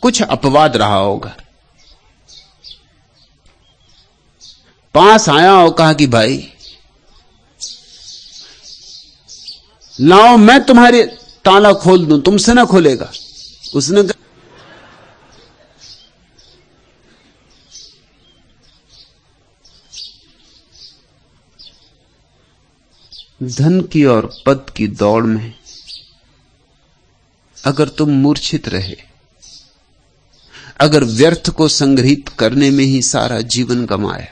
कुछ अपवाद रहा होगा। पास आया और कहा कि भाई लाओ मैं तुम्हारे ताला खोल दूं, तुमसे ना खोलेगा। उसने कहा धन की और पद की दौड़ में अगर तुम मूर्छित रहे, अगर व्यर्थ को संग्रहित करने में ही सारा जीवन गंवाया,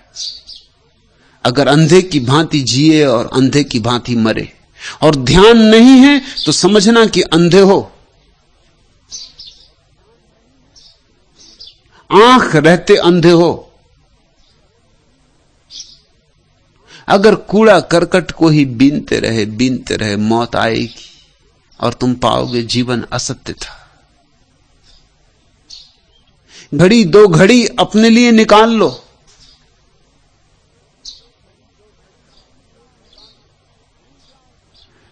अगर अंधे की भांति जिए और अंधे की भांति मरे, और ध्यान नहीं है तो समझना कि अंधे हो। आंख रहते अंधे हो। अगर कूड़ा करकट को ही बीनते रहे मौत आएगी और तुम पाओगे जीवन असत्य था। घड़ी दो घड़ी अपने लिए निकाल लो।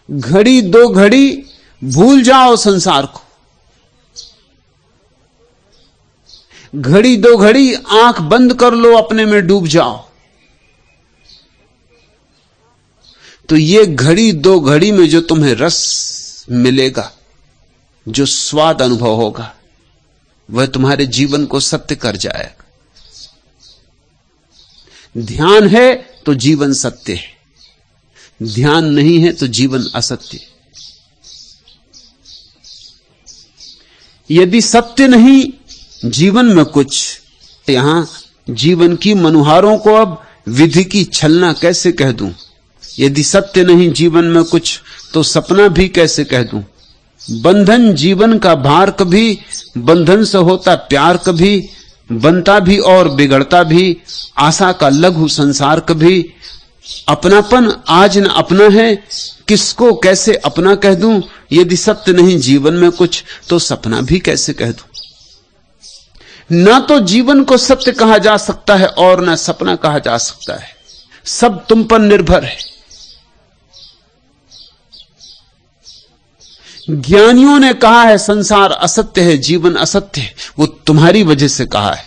घड़ी दो घड़ी भूल जाओ संसार को। घड़ी दो घड़ी आंख बंद कर लो, अपने में डूब जाओ। तो ये घड़ी दो घड़ी में जो तुम्हें रस मिलेगा, जो स्वाद अनुभव होगा, वह तुम्हारे जीवन को सत्य कर जाएगा। ध्यान है तो जीवन सत्य है, ध्यान नहीं है तो जीवन असत्य। यदि सत्य नहीं जीवन में कुछ, यहां जीवन की मनुहारों को अब विधि की छलना कैसे कह दूं? यदि सत्य नहीं जीवन में कुछ तो सपना भी कैसे कह दूं? बंधन जीवन का भार, कभी बंधन से होता प्यार, कभी बनता भी और बिगड़ता भी आशा का लघु संसार, कभी अपनापन आज न अपना है, किसको कैसे अपना कह दूं? यदि सत्य नहीं जीवन में कुछ तो सपना भी कैसे कह दूं? ना तो जीवन को सत्य कहा जा सकता है और ना सपना कहा जा सकता है, सब तुम पर निर्भर है। ज्ञानियों ने कहा है संसार असत्य है, जीवन असत्य है, वो तुम्हारी वजह से कहा है।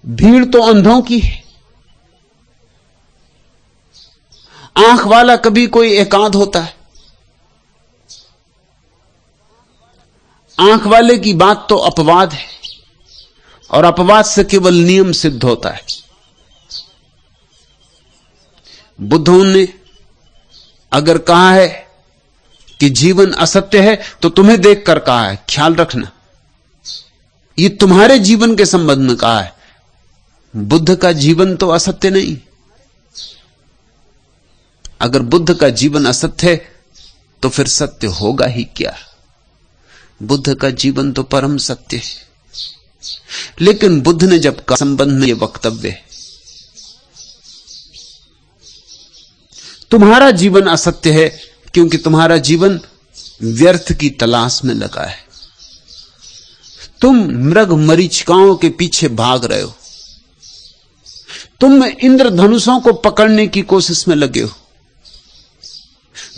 भीड़ तो अंधों की है। आंख वाला कभी कोई एकांत होता है, आंख वाले की बात तो अपवाद है, और अपवाद से केवल नियम सिद्ध होता है। बुद्धों ने अगर कहा है कि जीवन असत्य है तो तुम्हें देखकर कहा है, ख्याल रखना, ये तुम्हारे जीवन के संबंध में कहा है। बुद्ध का जीवन तो असत्य नहीं। अगर बुद्ध का जीवन असत्य है तो फिर सत्य होगा ही क्या? बुद्ध का जीवन तो परम सत्य है। लेकिन बुद्ध ने जब कहा संबंध में यह वक्तव्य है, तुम्हारा जीवन असत्य है क्योंकि तुम्हारा जीवन व्यर्थ की तलाश में लगा है। तुम मृग मरीचिकाओं के पीछे भाग रहे हो, तुम इंद्रधनुषों को पकड़ने की कोशिश में लगे हो।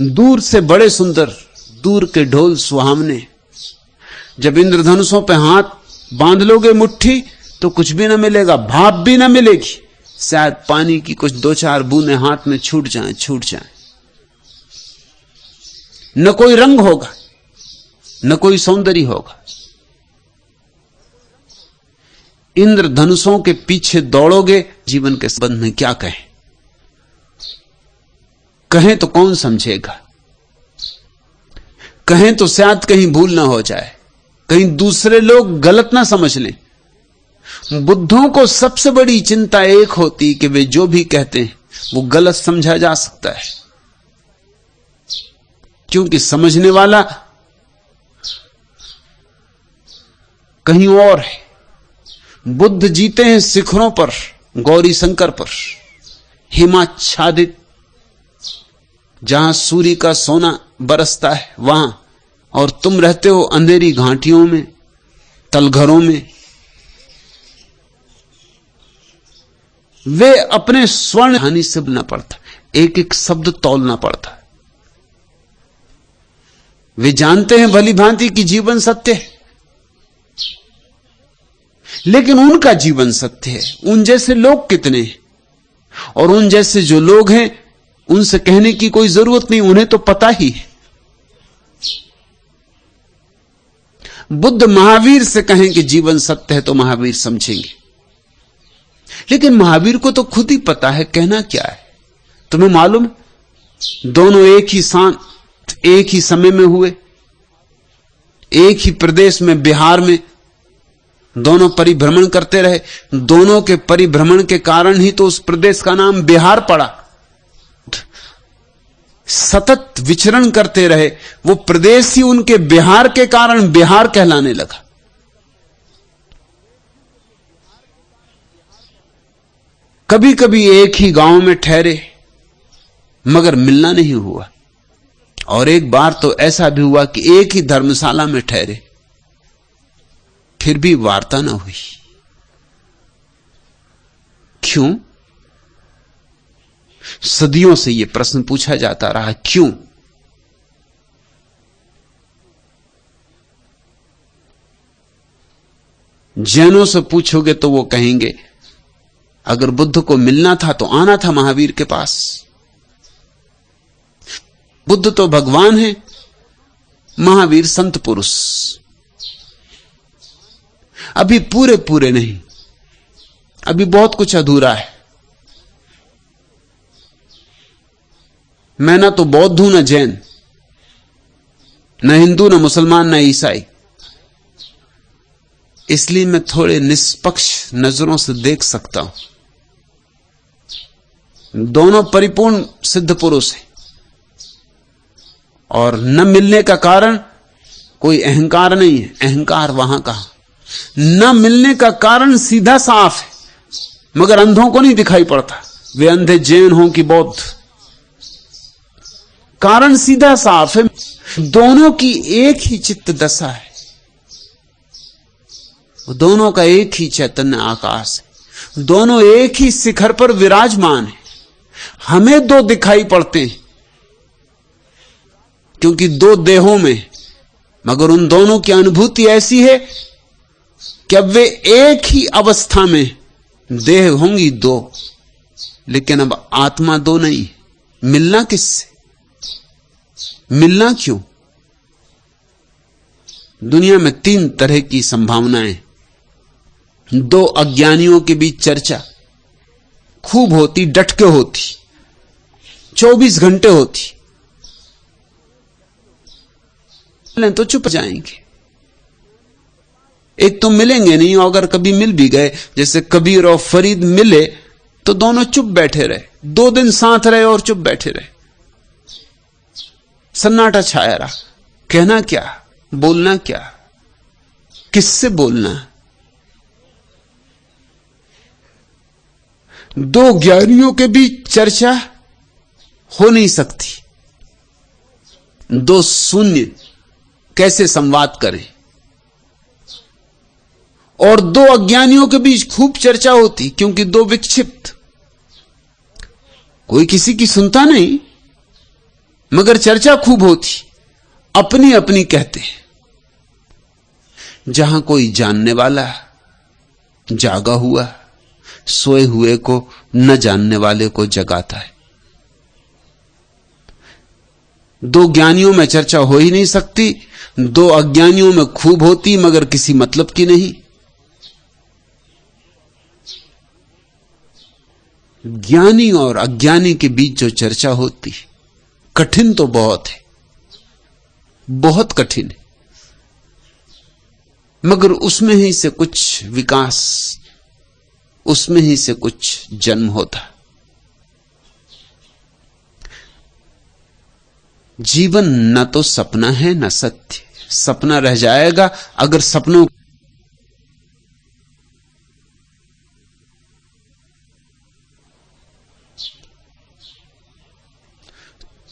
दूर से बड़े सुंदर, दूर के ढोल सुहावने, जब इंद्रधनुषों पे हाथ बांध लोगे मुट्ठी तो कुछ भी ना मिलेगा, भाप भी ना मिलेगी, शायद पानी की कुछ 2-4 बूंदें हाथ में छूट जाएं। न कोई रंग होगा, न कोई सौंदर्य होगा। इंद्रधनुषों के पीछे दौड़ोगे, जीवन के संबंध में क्या कहें? कहें तो कौन समझेगा? कहें तो शायद कहीं भूल ना हो जाए, कहीं दूसरे लोग गलत ना समझ लें। बुद्धों को सबसे बड़ी चिंता एक होती कि वे जो भी कहते हैं वो गलत समझा जा सकता है, क्योंकि समझने वाला कहीं और है। बुद्ध जीते हैं शिखरों पर, गौरी शंकर पर, हिमाच्छादित, जहां सूर्य का सोना बरसता है वहां, और तुम रहते हो अंधेरी घाटियों में, तलघरों में। वे अपने स्वर्ण हानि से बोलना पड़ता, एक एक शब्द तौलना पड़ता। वे जानते हैं भली भांति कि जीवन सत्य है, लेकिन उनका जीवन सत्य है। उन जैसे लोग कितने हैं, और उन जैसे जो लोग हैं उनसे कहने की कोई जरूरत नहीं, उन्हें तो पता ही है। बुद्ध महावीर से कहें कि जीवन सत्य है तो महावीर समझेंगे, लेकिन महावीर को तो खुद ही पता है कहना क्या है। तुम्हें मालूम, दोनों एक ही साथ, एक ही समय में हुए, एक ही प्रदेश में, बिहार में, दोनों परिभ्रमण करते रहे। दोनों के परिभ्रमण के कारण ही तो उस प्रदेश का नाम बिहार पड़ा। सतत विचरण करते रहे, वो प्रदेश ही उनके बिहार के कारण बिहार कहलाने लगा। कभी कभी एक ही गांव में ठहरे मगर मिलना नहीं हुआ, और एक बार तो ऐसा भी हुआ कि एक ही धर्मशाला में ठहरे फिर भी वार्ता ना हुई। क्यों? सदियों से यह प्रश्न पूछा जाता रहा, क्यों? जैनों से पूछोगे तो वो कहेंगे अगर बुद्ध को मिलना था तो आना था महावीर के पास। बुद्ध तो भगवान है, महावीर संत पुरुष। अभी पूरे नहीं, अभी बहुत कुछ अधूरा है। मैं ना तो बौद्ध हूं ना जैन, न हिंदू, न मुसलमान, न ईसाई। इसलिए मैं थोड़े निष्पक्ष नजरों से देख सकता हूं। दोनों परिपूर्ण सिद्ध पुरुष हैं, और न मिलने का कारण कोई अहंकार नहीं है। अहंकार वहां का न मिलने का कारण सीधा साफ है, मगर अंधों को नहीं दिखाई पड़ता। वे अंधे जैन हों कि बौद्ध, कारण सीधा साफ है। दोनों की एक ही चित्त दशा है, दोनों का एक ही चैतन्य आकाश है, दोनों एक ही शिखर पर विराजमान है। हमें दो दिखाई पड़ते हैं क्योंकि दो देहों में, मगर उन दोनों की अनुभूति ऐसी है कि अब वे एक ही अवस्था में, देह होंगी दो, लेकिन अब आत्मा दो नहीं। मिलना किससे? मिलना क्यों? दुनिया में तीन तरह की संभावनाएं। दो अज्ञानियों के बीच चर्चा खूब होती, डट के होती, 24 घंटे होती, तो चुप जाएंगे। एक तो मिलेंगे नहीं, और अगर कभी मिल भी गए, जैसे कबीर और फरीद मिले, तो दोनों चुप बैठे रहे, 2 दिन साथ रहे और चुप बैठे रहे। सन्नाटा छाया रहा। कहना क्या, बोलना क्या, किससे बोलना? दो ज्ञानियों के बीच चर्चा हो नहीं सकती। दो शून्य कैसे संवाद करें? और दो अज्ञानियों के बीच खूब चर्चा होती, क्योंकि दो विक्षिप्त, कोई किसी की सुनता नहीं, मगर चर्चा खूब होती, अपनी अपनी कहते हैं। जहां कोई जानने वाला जागा हुआ सोए हुए को न जानने वाले को जगाता है। दो ज्ञानियों में चर्चा हो ही नहीं सकती, दो अज्ञानियों में खूब होती, मगर किसी मतलब की नहीं। ज्ञानी और अज्ञानी के बीच जो चर्चा होती, कठिन तो बहुत है, बहुत कठिन है, मगर उसमें ही से कुछ विकास, उसमें ही से कुछ जन्म होता। जीवन न तो सपना है न सत्य। सपना रह जाएगा अगर सपनों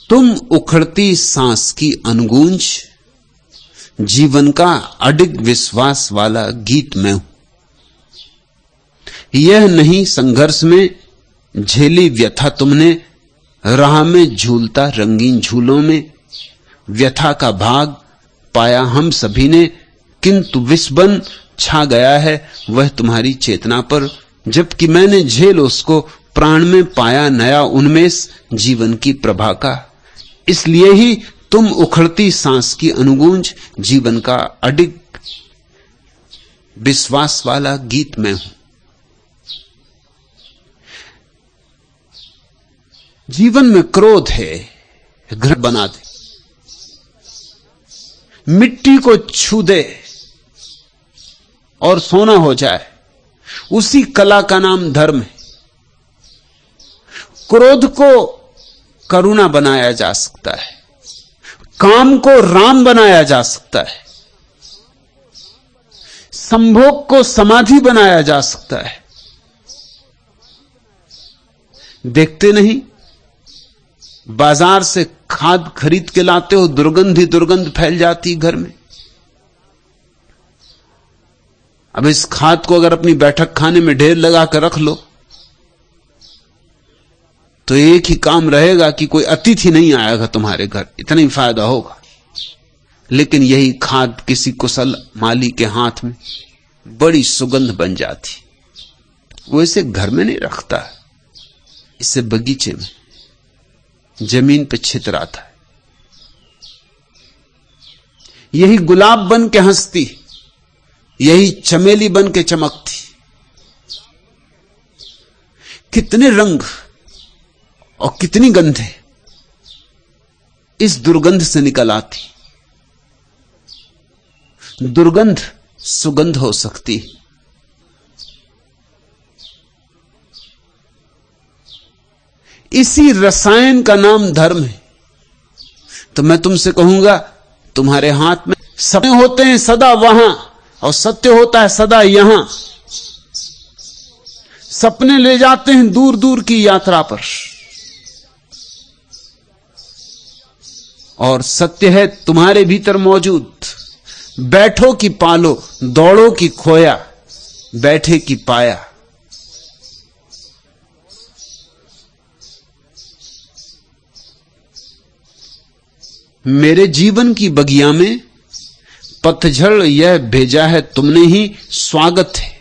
तुम उखड़ती सांस की अनगूंज, जीवन का अडिग विश्वास वाला गीत मैं हूं। यह नहीं संघर्ष में झेली व्यथा तुमने, राह में झूलता रंगीन झूलों में। व्यथा का भाग पाया हम सभी ने, किंतु विस्बन छा गया है वह तुम्हारी चेतना पर। जबकि मैंने झेल उसको प्राण में पाया नया उन्मेष जीवन की प्रभा का। इसलिए ही तुम उखड़ती सांस की अनुगूंज, जीवन का अडिग विश्वास वाला गीत मैं हूं। जीवन में क्रोध है, घर बना दे, मिट्टी को छू दे और सोना हो जाए, उसी कला का नाम धर्म है। क्रोध को करुणा बनाया जा सकता है, काम को राम बनाया जा सकता है, संभोग को समाधि बनाया जा सकता है। देखते नहीं, बाजार से खाद खरीद के लाते हो, दुर्गंध ही दुर्गंध फैल जाती घर में। अब इस खाद को अगर अपनी बैठक खाने में ढेर लगा कर रख लो तो एक ही काम रहेगा कि कोई अतिथि नहीं आएगा तुम्हारे घर, इतना ही फायदा होगा। लेकिन यही खाद किसी कुशल माली के हाथ में बड़ी सुगंध बन जाती। वो इसे घर में नहीं रखता, इसे बगीचे में, जमीन पे छितराता है। यही गुलाब बन के हंसती, यही चमेली बन के चमकती। कितने रंग और कितनी गंधे इस दुर्गंध से निकल आती। दुर्गंध सुगंध हो सकती। इसी रसायन का नाम धर्म है। तो मैं तुमसे कहूंगा, तुम्हारे हाथ में सपने होते हैं सदा वहां, और सत्य होता है सदा यहां। सपने ले जाते हैं दूर दूर की यात्रा पर, और सत्य है तुम्हारे भीतर मौजूद। बैठो कि पालो, दौड़ो कि खोया, बैठे कि पाया। मेरे जीवन की बगिया में पतझड़ यह भेजा है तुमने ही, स्वागत है।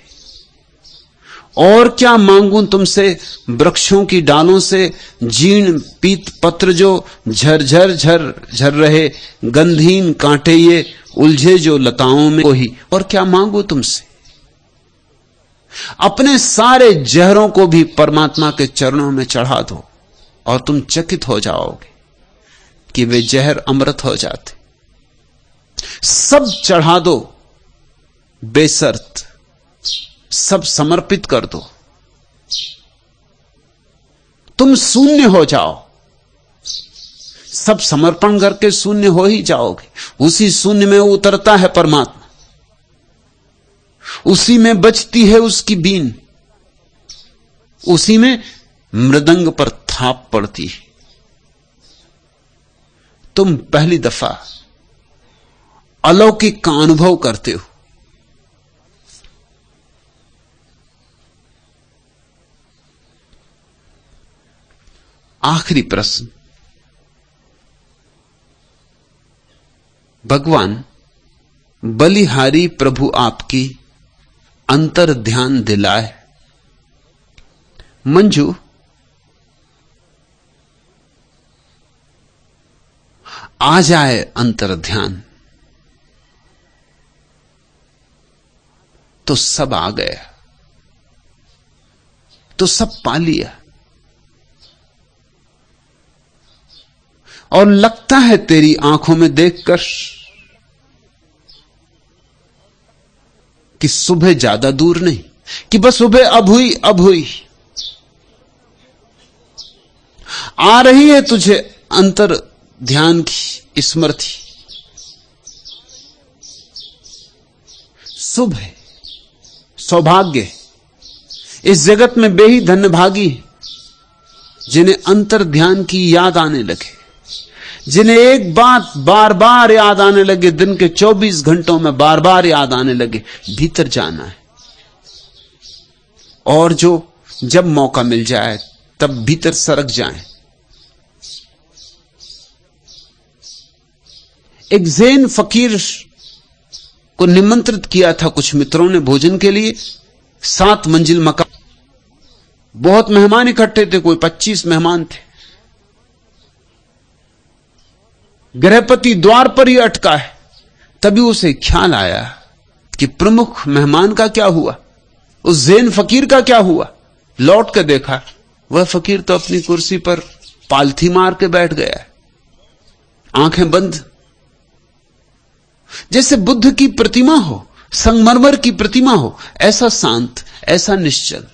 और क्या मांगूं तुमसे, वृक्षों की डालों से जीर्ण पीत पत्र जो झरझर झर झर रहे, गंधहीन कांटे ये उलझे जो लताओं में कोही। और क्या मांगू तुमसे? अपने सारे जहरों को भी परमात्मा के चरणों में चढ़ा दो, और तुम चकित हो जाओगे कि वे जहर अमृत हो जाते। सब चढ़ा दो बेशर्त, सब समर्पित कर दो, तुम शून्य हो जाओ। सब समर्पण करके शून्य हो ही जाओगे। उसी शून्य में उतरता है परमात्मा, उसी में बजती है उसकी बीन, उसी में मृदंग पर थाप पड़ती है। तुम पहली दफा अलौकिक का अनुभव करते हो। आखिरी प्रश्न, भगवान बलिहारी प्रभु आपकी अंतर ध्यान दिलाए। मंजू, आ जाए अंतर ध्यान तो सब आ गया, तो सब पा लिया। और लगता है तेरी आंखों में देखकर कि सुबह ज्यादा दूर नहीं, कि बस सुबह अब हुई अब हुई। आ रही है तुझे अंतर ध्यान की स्मृति। शुभ है, सौभाग्य। इस जगत में वे ही धन्यभागी जिन्हें अंतर ध्यान की याद आने लगे, जिन्हें एक बात बार बार याद आने लगे, दिन के 24 घंटों में बार बार याद आने लगे, भीतर जाना है। और जो जब मौका मिल जाए तब भीतर सरक जाएं। एक ज़ैन फकीर को निमंत्रित किया था कुछ मित्रों ने भोजन के लिए। 7 मंजिल मकान, बहुत मेहमान इकट्ठे थे, कोई 25 मेहमान थे। गृहपति द्वार पर ही अटका है। तभी उसे ख्याल आया कि प्रमुख मेहमान का क्या हुआ, उस ज़ैन फकीर का क्या हुआ। लौट कर देखा, वह फकीर तो अपनी कुर्सी पर पालथी मार के बैठ गया है, आंखें बंद, जैसे बुद्ध की प्रतिमा हो, संगमरमर की प्रतिमा हो, ऐसा शांत, ऐसा निश्चल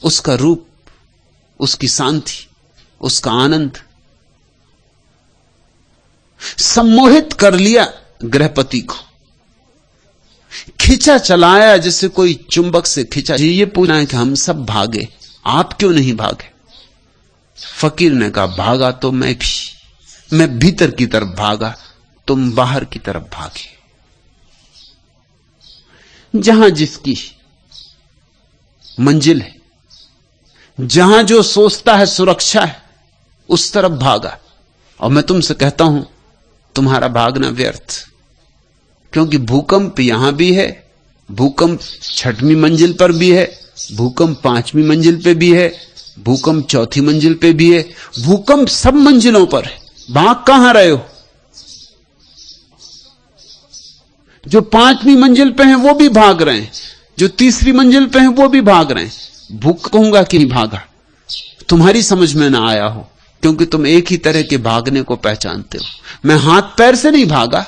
उसका रूप, उसकी शांति, उसका आनंद सम्मोहित कर लिया गृहपति को। खींचा चलाया जैसे कोई चुंबक से खींचा। ये पूछना है कि हम सब भागे, आप क्यों नहीं भागे? फकीर ने कहा, भागा तो मैं भी, मैं भीतर की तरफ भागा, तुम बाहर की तरफ भागे। जहां जिसकी मंजिल है, जहां जो सोचता है सुरक्षा है, उस तरफ भागा। और मैं तुमसे कहता हूं, तुम्हारा भागना व्यर्थ, क्योंकि भूकंप यहां भी है, भूकंप 6वीं मंजिल पर भी है, भूकंप 5वीं मंजिल पे भी है, भूकंप 4थी मंजिल पे भी है, भूकंप सब मंजिलों पर है। भाग कहां रहे हो? जो 5वीं मंजिल पे हैं वो भी भाग रहे हैं, जो 3री मंजिल पे हैं वो भी भाग रहे हैं। भूख कहूंगा कि नहीं भागा, तुम्हारी समझ में ना आया हो, क्योंकि तुम एक ही तरह के भागने को पहचानते हो। मैं हाथ पैर से नहीं भागा,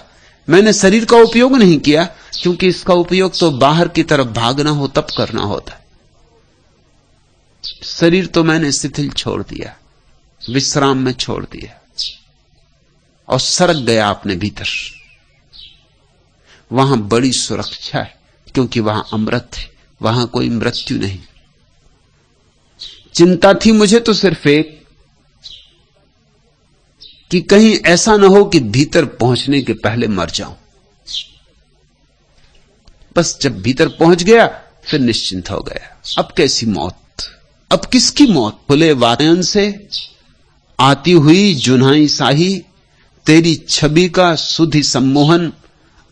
मैंने शरीर का उपयोग नहीं किया, क्योंकि इसका उपयोग तो बाहर की तरफ भागना हो तब करना होता है। शरीर तो मैंने शिथिल छोड़ दिया, विश्राम में छोड़ दिया और सरक गया अपने भीतर। वहां बड़ी सुरक्षा है, क्योंकि वहां अमृत है, वहां कोई मृत्यु नहीं। चिंता थी मुझे तो सिर्फ एक, कि कहीं ऐसा ना हो कि भीतर पहुंचने के पहले मर जाऊं। बस जब भीतर पहुंच गया फिर निश्चिंत हो गया। अब कैसी मौत, अब किसकी मौत? खुले वातायन से आती हुई जुन्हाई साही, तेरी छवि का सुधि सम्मोहन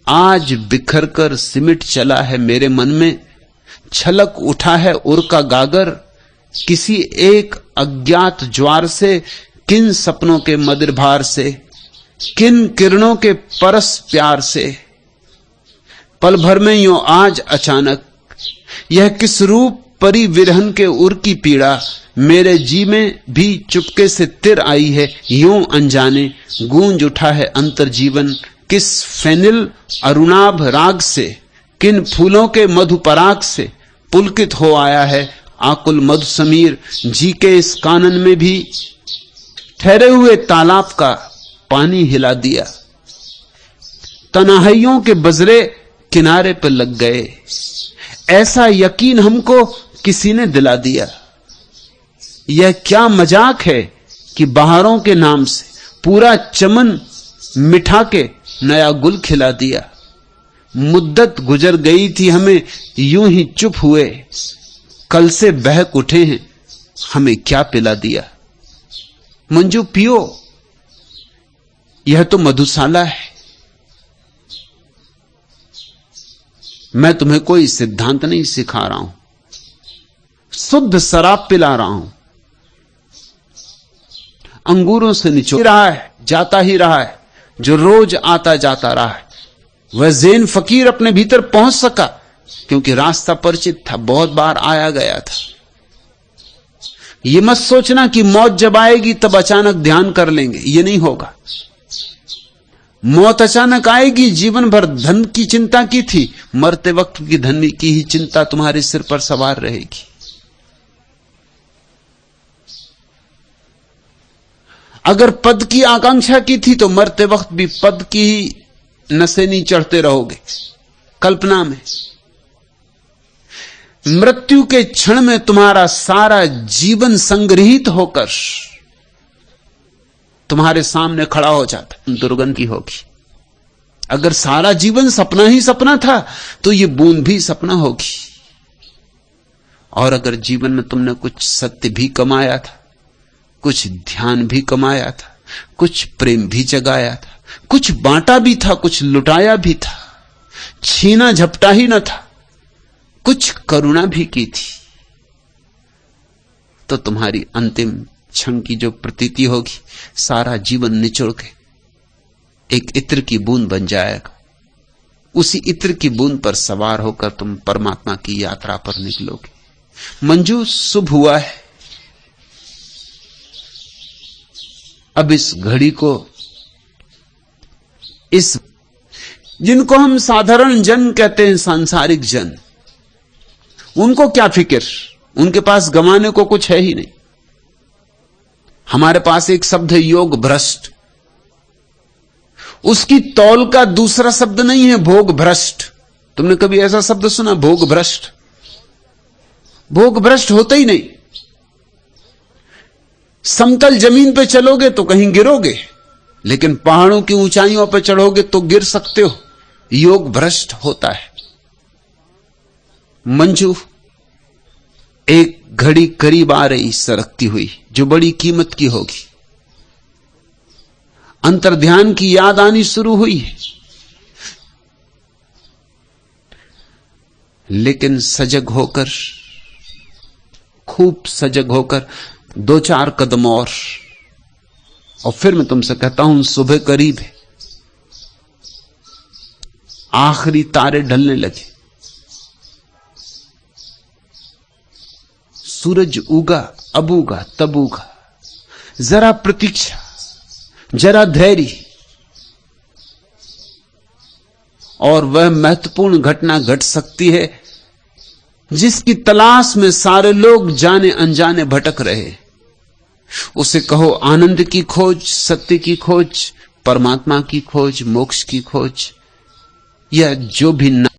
आज बिखर कर सिमट चला है मेरे मन में। छलक उठा है उर का गागर किसी एक अज्ञात ज्वार से, किन सपनों के मदिर भार से, किन किरणों के परस प्यार से। पल भर में यूं आज अचानक यह किस रूप परी विरहन के उर की पीड़ा, मेरे जी में भी चुपके से तिर आई है यूं अनजाने। गूंज उठा है अंतर जीवन किस फेनिल अरुणाभ राग से, किन फूलों के मधुपराग से पुलकित हो आया है आकुल मधु समीर। जी के इस कानन में भी ठहरे हुए तालाब का पानी हिला दिया। तन्हाइयों के बजरे किनारे पर लग गए, ऐसा यकीन हमको किसी ने दिला दिया। यह क्या मजाक है कि बहारों के नाम से पूरा चमन मिठा के नया गुल खिला दिया। मुद्दत गुजर गई थी हमें यूं ही चुप हुए, कल से बहक उठे हैं हमें क्या पिला दिया। मंजू पियो, यह तो मधुशाला है। मैं तुम्हें कोई सिद्धांत नहीं सिखा रहा हूं, शुद्ध शराब पिला रहा हूं। अंगूरों से निचोड़ रहा है, जाता ही रहा है, जो रोज आता जाता रहा है। वह ज़ैन फकीर अपने भीतर पहुंच सका क्योंकि रास्ता परिचित था, बहुत बार आया गया था। यह मत सोचना कि मौत जब आएगी तब अचानक ध्यान कर लेंगे, यह नहीं होगा। मौत अचानक आएगी। जीवन भर धन की चिंता की थी, मरते वक्त की धन की ही चिंता तुम्हारे सिर पर सवार रहेगी। अगर पद की आकांक्षा की थी तो मरते वक्त भी पद की ही नशे नहीं चढ़ते रहोगे कल्पना में। मृत्यु के क्षण में तुम्हारा सारा जीवन संग्रहित होकर तुम्हारे सामने खड़ा हो जाता, दुर्गंध की होगी। अगर सारा जीवन सपना ही सपना था तो ये बूंद भी सपना होगी। और अगर जीवन में तुमने कुछ सत्य भी कमाया था, कुछ ध्यान भी कमाया था, कुछ प्रेम भी जगाया था, कुछ बांटा भी था, कुछ लुटाया भी था, छीना झपटा ही न था, कुछ करुणा भी की थी, तो तुम्हारी अंतिम क्षण की जो प्रतीति होगी, सारा जीवन निचोड़ के एक इत्र की बूंद बन जाएगा। उसी इत्र की बूंद पर सवार होकर तुम परमात्मा की यात्रा पर निकलोगे। मंजू, शुभ हुआ है। अब इस घड़ी को, इस जिनको हम साधारण जन कहते हैं, सांसारिक जन, उनको क्या फिक्र, उनके पास गंवाने को कुछ है ही नहीं। हमारे पास एक शब्द है योग भ्रष्ट, उसकी तौल का दूसरा शब्द नहीं है भोग भ्रष्ट। तुमने कभी ऐसा शब्द सुना, भोग भ्रष्ट? भोग भ्रष्ट होता ही नहीं। समतल जमीन पे चलोगे तो कहीं गिरोगे, लेकिन पहाड़ों की ऊंचाइयों पर चढ़ोगे तो गिर सकते हो। योग भ्रष्ट होता है। मंजू, एक घड़ी करीब आ रही सरकती हुई, जो बड़ी कीमत की होगी। अंतर्ध्यान की याद आनी शुरू हुई है, लेकिन सजग होकर, खूब सजग होकर 2-4 कदम और फिर मैं तुमसे कहता हूं, सुबह करीब है, आखिरी तारे ढलने लगे, सूरज उगा, अब उगा, तब उगा, जरा प्रतीक्षा, जरा धैर्य, और वह महत्वपूर्ण घटना घट सकती है जिसकी तलाश में सारे लोग जाने अनजाने भटक रहे। उसे कहो आनंद की खोज, सत्य की खोज, परमात्मा की खोज, मोक्ष की खोज, या जो भी